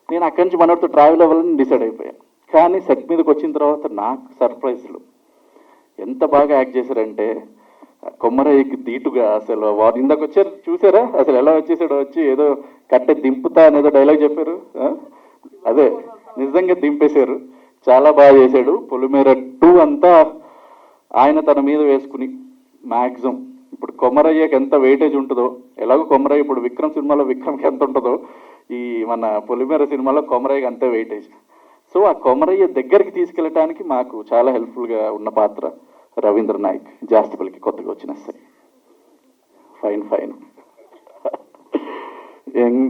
Speaker 7: నేను అక్కడి నుంచి మనోడితో ట్రావెల్ అవ్వాలని డిసైడ్ అయిపోయాను. కానీ సెట్ మీదకి వచ్చిన తర్వాత నాకు సర్ప్రైజ్లు ఎంత బాగా యాక్ట్ చేశారంటే, కొమ్మరయ్యకి దీటుగా అసలు వారు ఇందాక వచ్చారు చూసారా, అసలు ఎలా వచ్చేసాడో, వచ్చి ఏదో కట్టె దింపుతా అనేదో డైలాగ్ చెప్పారు, అదే నిజంగా దింపేశారు. చాలా బాగా చేశాడు. పొలిమేర 2 అంతా ఆయన తన మీద వేసుకుని మ్యాక్సిమం ఇప్పుడు కొమరయ్యకి ఎంత వెయిటేజ్ ఉంటుందో, ఎలాగో కొమరయ్య ఇప్పుడు విక్రమ్ సినిమాలో విక్రమ్కి ఎంత ఉంటుందో, ఈ మన పొలిమేర సినిమాలో కొమరయ్యకి అంతే వెయిటేజ్. సో ఆ కొమరయ్య దగ్గరికి తీసుకెళ్ళటానికి మాకు చాలా హెల్ప్ఫుల్గా ఉన్న పాత్ర రవీంద్ర నాయక్, జాస్తిపల్లికి కొత్తగా వచ్చిన ఫైన్.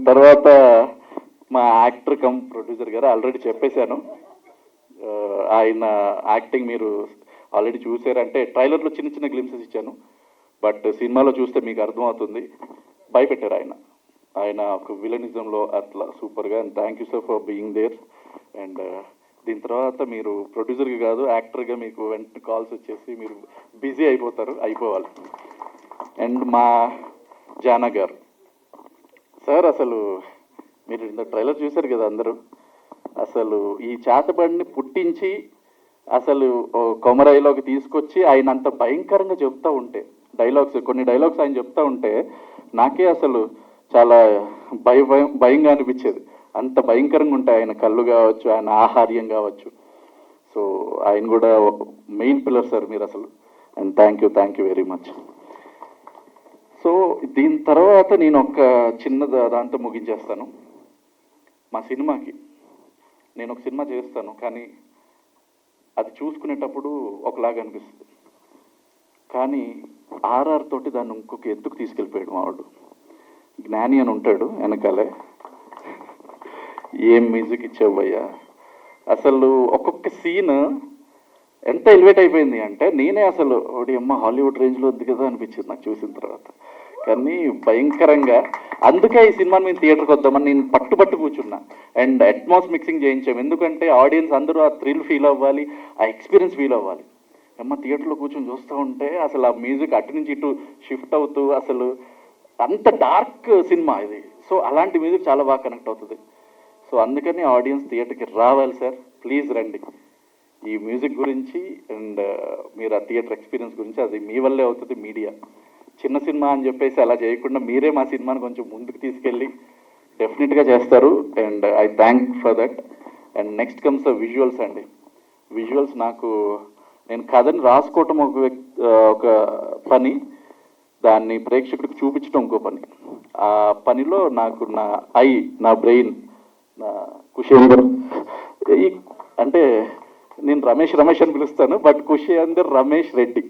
Speaker 7: తర్వాత మా యాక్టర్ కమ్ ప్రొడ్యూసర్ గారు ఆల్రెడీ చెప్పేశాను, ఆయన యాక్టింగ్ మీరు ఆల్రెడీ చూసారంటే ట్రైలర్లో చిన్న గ్లిమ్సెస్ ఇచ్చాను. బట్ సినిమాలో చూస్తే మీకు అర్థమవుతుంది. భయపెట్టారు ఆయన ఒక విలనిజంలో అట్లా సూపర్గా. And thank you sir for being there. And దీని తర్వాత మీరు ప్రొడ్యూసర్గా కాదు యాక్టర్గా మీకు వెంటనే కాల్స్ వచ్చేసి మీరు బిజీ అయిపోవాలి. అండ్ మా జానా గారు సార్, అసలు మీరు ఇంత ట్రైలర్ చూశారు కదా అందరూ, అసలు ఈ చేతబడిని పుట్టించి అసలు కొమరైలోకి తీసుకొచ్చి ఆయన అంత భయంకరంగా చెప్తా ఉంటే కొన్ని డైలాగ్స్ ఆయన చెప్తా ఉంటే నాకే అసలు చాలా భయంగా అనిపించేది. అంత భయంకరంగా ఉంటాయి ఆయన కళ్ళు కావచ్చు, ఆయన ఆహార్యం కావచ్చు. సో ఆయన కూడా మెయిన్ పిల్లర్ సార్ మీరు అసలు. And thank you very much. So దీని తర్వాత నేను ఒక చిన్న దాంతో ముగించేస్తాను. మా సినిమాకి నేను ఒక సినిమా చేస్తాను, కానీ అది చూసుకునేటప్పుడు ఒకలాగా అనిపిస్తుంది. కానీ ఆర్ఆర్ తోటి దాన్ని ఇంకొక ఎత్తుకు తీసుకెళ్ళిపోయాడు మావాడు. జ్ఞాని అని ఉంటాడు వెనకాలే, ఏం మ్యూజిక్ ఇచ్చావయ్యా. అసలు ఒక్కొక్క సీన్ ఎంత ఎలివేట్ అయిపోయింది అంటే నేనే అసలు ఒకటి అమ్మ హాలీవుడ్ రేంజ్లో ఉంది కదా అనిపించింది నాకు చూసిన తర్వాత. కానీ భయంకరంగా, అందుకే ఈ సినిమాని మేము థియేటర్కి వద్దామని నేను పట్టు కూర్చున్నా. అండ్ అట్మాస్ మిక్సింగ్ చేయించాం, ఎందుకంటే ఆడియన్స్ అందరూ ఆ థ్రిల్ ఫీల్ అవ్వాలి, ఆ ఎక్స్పీరియన్స్ ఫీల్ అవ్వాలి. అమ్మ థియేటర్లో కూర్చొని చూస్తూ ఉంటే అసలు ఆ మ్యూజిక్ అటు నుంచి ఇటు షిఫ్ట్ అవుతూ అసలు అంత డార్క్ సినిమా ఇది. సో అలాంటి మ్యూజిక్ చాలా బాగా కనెక్ట్ అవుతుంది. సో అందుకని ఆడియన్స్ థియేటర్కి రావాలి సార్, ప్లీజ్ రండి. ఈ మ్యూజిక్ గురించి అండ్ మీరు ఆ థియేటర్ ఎక్స్పీరియన్స్ గురించి అది మీ వల్లే అవుతుంది. మీడియా చిన్న సినిమా అని చెప్పేసి అలా చేయకుండా మీరే మా సినిమాని కొంచెం ముందుకు తీసుకెళ్ళి డెఫినెట్గా చేస్తారు. And I thank for that. And next comes visuals అండి. విజువల్స్ నేను కథని రాసుకోవటం ఒక పని, దాన్ని ప్రేక్షకుడికి చూపించడం ఇంకో పని. ఆ పనిలో నాకు నా బ్రెయిన్, నా కుషేందర్, అంటే నేను రమేష్ అని పిలుస్తాను, బట్ కుషేందర్ రమేష్ రెడ్డి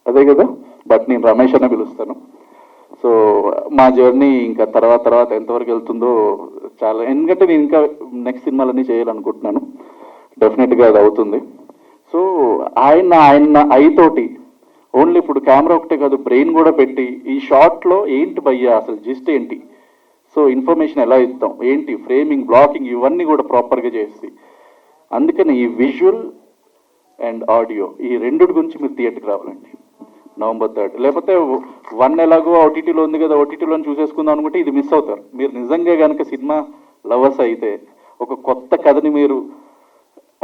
Speaker 7: అదే కదా, బట్ నేను రమేష్ అనే పిలుస్తాను. సో మా జర్నీ ఇంకా తర్వాత ఎంతవరకు వెళ్తుందో చాలా, ఎందుకంటే నేను ఇంకా నెక్స్ట్ సినిమాలన్నీ చేయాలనుకుంటున్నాను. డెఫినెట్గా అది అవుతుంది. సో ఆయన ఐతోటి ఓన్లీ ఇప్పుడు కెమెరా ఒకటే కాదు, బ్రెయిన్ కూడా పెట్టి ఈ షార్ట్లో ఏంటి భయ్యా అసలు జిస్ట్ ఏంటి, సో ఇన్ఫర్మేషన్ ఎలా ఇస్తాం ఏంటి, ఫ్రేమింగ్, బ్లాకింగ్ ఇవన్నీ కూడా ప్రాపర్గా చేసి, అందుకని ఈ విజువల్ అండ్ ఆడియో ఈ రెండుటి గురించి మీరు థియేటర్కి రావాలండి November 3rd. లేకపోతే 1 ఎలాగో ఓటీటీలో ఉంది కదా, ఓటీటీలో చూసేసుకుందాం అనుకుంటే ఇది మిస్ అవుతారు. మీరు నిజంగా కనుక సినిమా లవర్స్ అయితే ఒక కొత్త కథని మీరు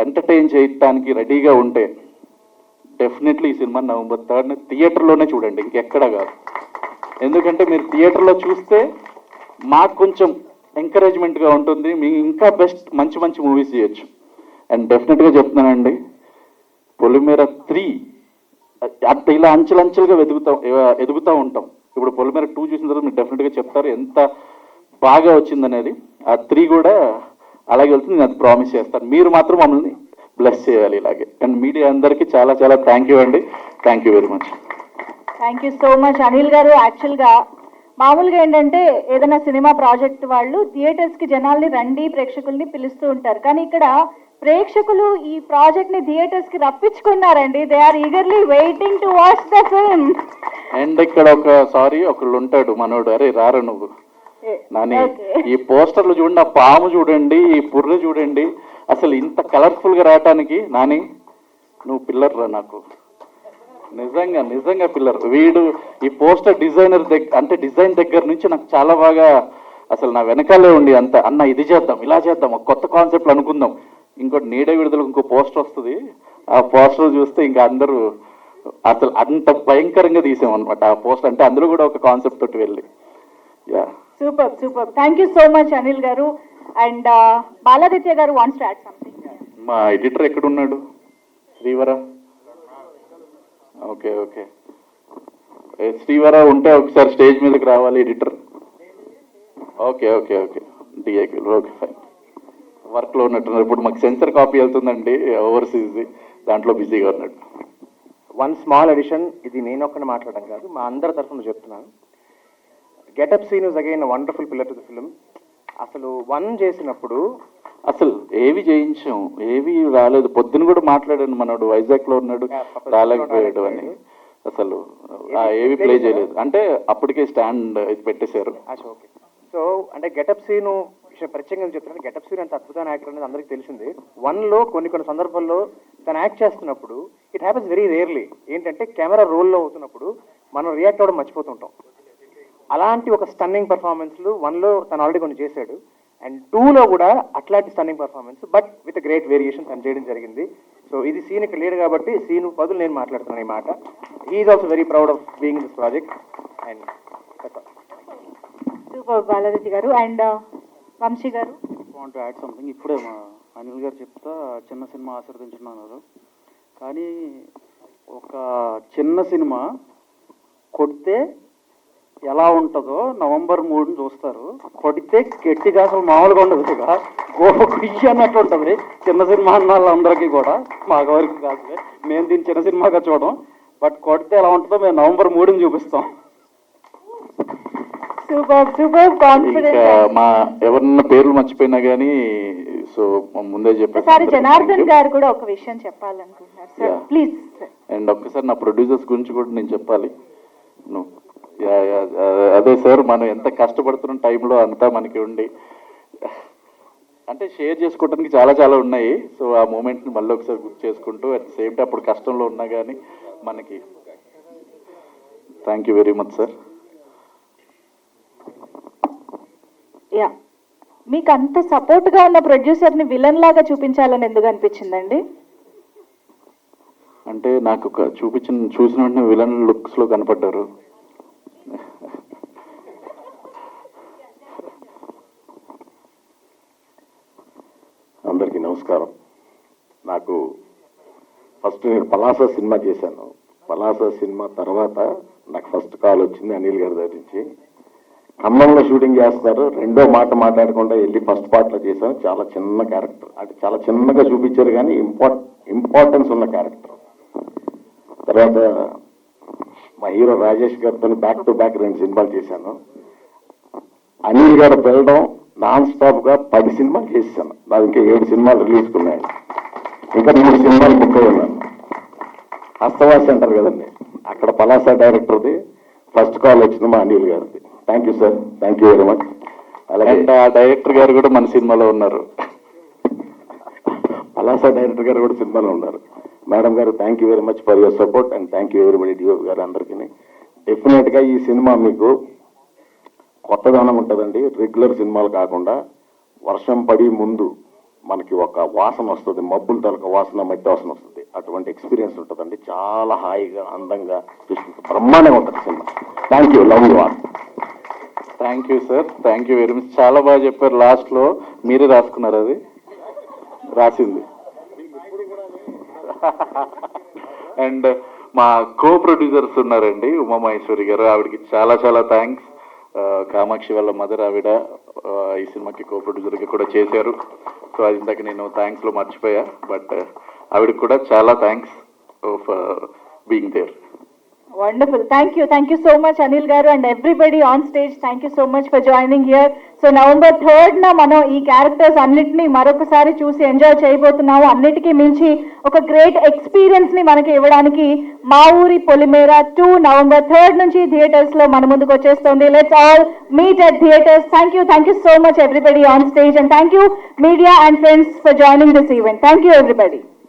Speaker 7: ఎంటర్టైన్ చేయడానికి రెడీగా ఉంటే డెఫినెట్లీ ఈ సినిమా November 3rd థియేటర్లోనే చూడండి, ఇంకెక్కడా కాదు. ఎందుకంటే మీరు థియేటర్లో చూస్తే మాకు కొంచెం ఎంకరేజ్మెంట్గా ఉంటుంది, మీకు ఇంకా బెస్ట్ మంచి మూవీస్ చేయొచ్చు. అండ్ డెఫినెట్గా చెప్తున్నానండి, పొలిమేర 3 అంత ఇలా అంచెలంచెలుగా ఎదుగుతూ ఉంటాం. ఇప్పుడు పొలిమేర 2 చూసిన తర్వాత మీరు డెఫినెట్గా చెప్తారు ఎంత బాగా వచ్చిందనేది. ఆ 3 కూడా అలాగే వెళ్తుంది, నేను అది ప్రామిస్ చేస్తాను. మీరు మాత్రం మమ్మల్ని బ్లెస్ చేయాలి ఇలాగే. అండ్ మీడియా అందరికీ చాలా థ్యాంక్ యూ అండి. Thank you very much.
Speaker 1: Thank you so much Anil గారు. యాక్చువల్గా మామూలుగా ఏంటంటే ఏదైనా సినిమా ప్రాజెక్ట్ వాళ్ళు థియేటర్స్కి జనాల్ని రండి ప్రేక్షకుల్ని పిలుస్తూ ఉంటారు, కానీ ఇక్కడ ప్రేక్షకులు ఈ ప్రాజెక్ట్ ని థియేటర్స్ కి రప్పించుకున్నారండి. They are eagerly waiting to watch the film.
Speaker 7: And ఇక్కడ ఒకళ్ళు ఉంటాడు మనోడు, అరే రారా నువ్వు నాని, ఈ పోస్టర్లు చూడండి, ఆ పాము చూడండి, ఈ పుర్రె చూడండి, అసలు ఇంత కలర్ఫుల్ గా రావటానికి నాని నువ్వు పిల్లర్ రా నాకు, నిజంగా పిల్లర్. వీడు ఈ పోస్టర్ డిజైనర్ డిజైన్ దగ్గర నుంచి నాకు చాలా బాగా అసలు నా వెనకాలే ఉండి అన్న ఇది చేద్దాం, ఇలా చేద్దాం, ఒక కొత్త కాన్సెప్ట్లు అనుకుందాం. ఇంకోటి నీడే విడుదలకు ఇంకో పోస్టర్ వస్తుంది, ఆ పోస్టర్ చూస్తే ఇంకా అందరూ అసలు అంత భయంకరంగా తీసామన్నమాట ఆ పోస్టర్. అంటే అందరూ కూడా ఒక కాన్సెప్ట్ తోటి వెళ్ళి. Yeah,
Speaker 1: super. Thank you so much Anil గారు. అండ్ బాలాదిత్య గారు వాంట్స్ టు యాడ్ సంథింగ్.
Speaker 7: మా ఎడిటర్ ఎక్కడున్నాడు? శ్రీవర. ఓకే శ్రీవర ఉంటే ఒకసారి స్టేజ్ మీదకి రావాలి ఎడిటర్. Okay okay fine. వర్క్లో ఉన్నట్టున్నారు. ఇప్పుడు మాకు సెన్సర్ కాపీ వెళ్తుందండి ఓవర్సీస్ది, దాంట్లో బిజీగా ఉన్నాడు.
Speaker 3: వన్ స్మాల్ ఎడిషన్, ఇది నేను ఒక్కనే మాట్లాడడం కాదు, మా అందరి తరఫున చెప్తున్నాను. గెటప్ సీన్ is again wonderful pillar to the film. అసలు 1 చేసినప్పుడు
Speaker 7: అసలు ఏవి చేయించాం, ఏవి రాలేదు. పొద్దున కూడా మాట్లాడాను, మనోడు వైజాగ్ లో ఉన్నాడు, రాలేకపోయాడు అని. అసలు ఏవి ప్లే చేయలేదు, అంటే అప్పటికే స్టాండ్ ఇది పెట్టేశారు.
Speaker 3: ఓకే. సో అంటే గెటప్ సీను ప్రత్యేకంగా చెప్తున్నాను, గెటప్ సీన్ అంత అద్భుతమైన యాక్టర్ అనేది అందరికీ తెలిసింది. 1లో కొన్ని సందర్భాల్లో తను యాక్ట్ చేస్తున్నప్పుడు ఇట్ హ్యాపన్స్ వెరీ రేర్లీ. ఏంటంటే కెమెరా రోల్లో అవుతున్నప్పుడు మనం రియాక్ట్ అవ్వడం మర్చిపోతుంటాం. అలాంటి ఒక స్టన్నింగ్ పర్ఫార్మెన్స్లు 1లో తను ఆల్రెడీ కొన్ని చేశాడు, అండ్ 2లో కూడా అట్లాంటి stunning performance, but with great variation తను చేయడం జరిగింది. సో ఇది సీన్ ఇక్కడ లేడు కాబట్టి సీన్ బదులు నేను మాట్లాడుతున్నాను ఈ మాట. He is also very proud of being in this project. And
Speaker 1: super Balaji గారు. అండ్ వంశీ గారు
Speaker 7: వాంట్ యాడ్ సంథింగ్. ఇప్పుడే మా అనిల్ గారు చెప్తా చిన్న సినిమా ఆశీర్వదించున్నారు, కానీ ఒక చిన్న సినిమా కొడితే ఎలా ఉంటుందో నవంబర్ 3 చూస్తారు. కొడితే గట్టిగా అసలు మామూలుగా ఉండదు, ఇక కుయ్యి అన్నట్టు ఉంటుంది. చిన్న సినిమా అన్న వాళ్ళందరికీ కూడా, మగవారికి కాదులే, మేము దీన్ని చిన్న సినిమాగా చూడం. బట్ కొడితే ఎలా ఉంటుందో మేము నవంబర్ 3 చూపిస్తాం.
Speaker 1: Super confident.
Speaker 6: ఇంకా మా ఎవరన్నా పేర్లు మర్చిపోయినా కానీ సో ముందే
Speaker 1: ఒకసారి జనార్దన్ గారు కూడా ఒక విషయం చెప్పాలనుకుంటున్నారు సార్,
Speaker 6: Yeah.
Speaker 1: ప్లీజ్.
Speaker 6: అండ్ ఒక్కసారి నా ప్రొడ్యూసర్స్ గురించి కూడా నేను చెప్పాలి. అదే సార్, మనం ఎంత కష్టపడుతున్న టైంలో అంతా మనకి ఉండి అంటే షేర్ చేసుకోవడానికి చాలా చాలా ఉన్నాయి. సో ఆ మూమెంట్ని మళ్ళీ ఒకసారి గుర్తు చేసుకుంటూ అట్ ద సేమ్ టైం అప్పుడు కష్టంలో ఉన్నా కానీ మనకి thank you very much sir.
Speaker 1: Yeah, మీకు అంత సపోర్ట్ గా ఉన్న ప్రొడ్యూసర్ ని విలన్ లాగా చూపించాలని ఎందుకు అనిపించిందండి?
Speaker 6: అంటే నాకు చూసిన వెంటనే విలన్ లుక్స్ లో కనపడ్డారు.
Speaker 5: అందరికీ నమస్కారం. నాకు ఫస్ట్ నేను పలాస సినిమా చేశాను. పలాస సినిమా తర్వాత నాకు ఫస్ట్ కాల్ వచ్చింది అనిల్ గారి దగ్గర నుంచి. ఖమ్మంలో షూటింగ్ చేస్తున్నారు, రెండో మాట మాట్లాడకుండా వెళ్ళి ఫస్ట్ పార్ట్లో చేశాను. చాలా చిన్న క్యారెక్టర్, అంటే చాలా చిన్నగా చూపించారు కానీ ఇంపార్టెన్స్ ఉన్న క్యారెక్టర్. తర్వాత మా హీరో రాజేష్ గారితో బ్యాక్ టు బ్యాక్ 2 సినిమాలు చేశాను. అనిల్ గారు వెళ్ళడం నాన్ స్టాప్ గా 10 సినిమాలు చేశాను. నాకు ఇంకా 7 సినిమాలు రిలీజ్ ఉన్నాయి, ఇంకా 3 సినిమాలు బుక్ అయి ఉన్నాను. హస్తవాసి అంటారు కదండి, అక్కడ పలాస డైరెక్టర్ది ఫస్ట్ కాల్ వచ్చింది మా అనిల్ గారిది. Thank you sir, thank you very much. అలాగే
Speaker 6: ఆ డైరెక్టర్ గారు కూడా మన సినిమాలో ఉన్నారు.
Speaker 5: పలాస డైరెక్టర్ గారు కూడా సినిమాలో ఉన్నారు. మేడం గారు thank you very much for your support and thank you everybody DOP గారు అందరికీ. డెఫినెట్ గా ఈ సినిమా మీకు కొత్తదనం ఉంటుందండి. రెగ్యులర్ సినిమాలు కాకుండా వర్షం పడి ముందు మనకి ఒక వాసన వస్తుంది, మబ్బుల తలక వాసన, మట్టి వాసన వస్తుంది. అటువంటి ఎక్స్పీరియన్స్ ఉంటుందండి. చాలా హాయిగా అందంగా బ్రహ్మాండంగా ఉంటుంది cinema. Thank you, love you all.
Speaker 6: Thank you sir, thank you very much. చాలా బాగా చెప్పారు. లాస్ట్ లో మీరే రాసుకున్నారు, అది రాసింది. అండ్ మా కో ప్రొడ్యూసర్స్ ఉన్నారండి, ఉమామహేశ్వరి గారు, ఆవిడకి చాలా చాలా థ్యాంక్స్. కామాక్షి వాళ్ళ మదర్ ఆవిడ ఈ సినిమాకి కో ప్రొడ్యూసర్గా కూడా చేశారు. సో అది ఇందాక నేను థ్యాంక్స్ లో మర్చిపోయా, బట్ ఆవిడకి కూడా చాలా thanks of being there.
Speaker 1: Wonderful. Thank you so much Anil garu and everybody on stage. Thank you so much for joining here. So November 3rd na మనం ఈ క్యారెక్టర్స్ అన్నిటిని మరొకసారి చూసి ఎంజాయ్ చేయబోతున్నాము. అన్నిటికీ మించి ఒక గ్రేట్ ఎక్స్పీరియన్స్ ని మనకి ఇవ్వడానికి మా ఊరి పొలిమేర 2 November 3rd నుంచి థియేటర్స్ లో మన ముందుకు వచ్చేస్తుంది. Let's all meet at theaters. Thank you so much everybody on stage and thank you media and friends for joining this event. Thank you everybody.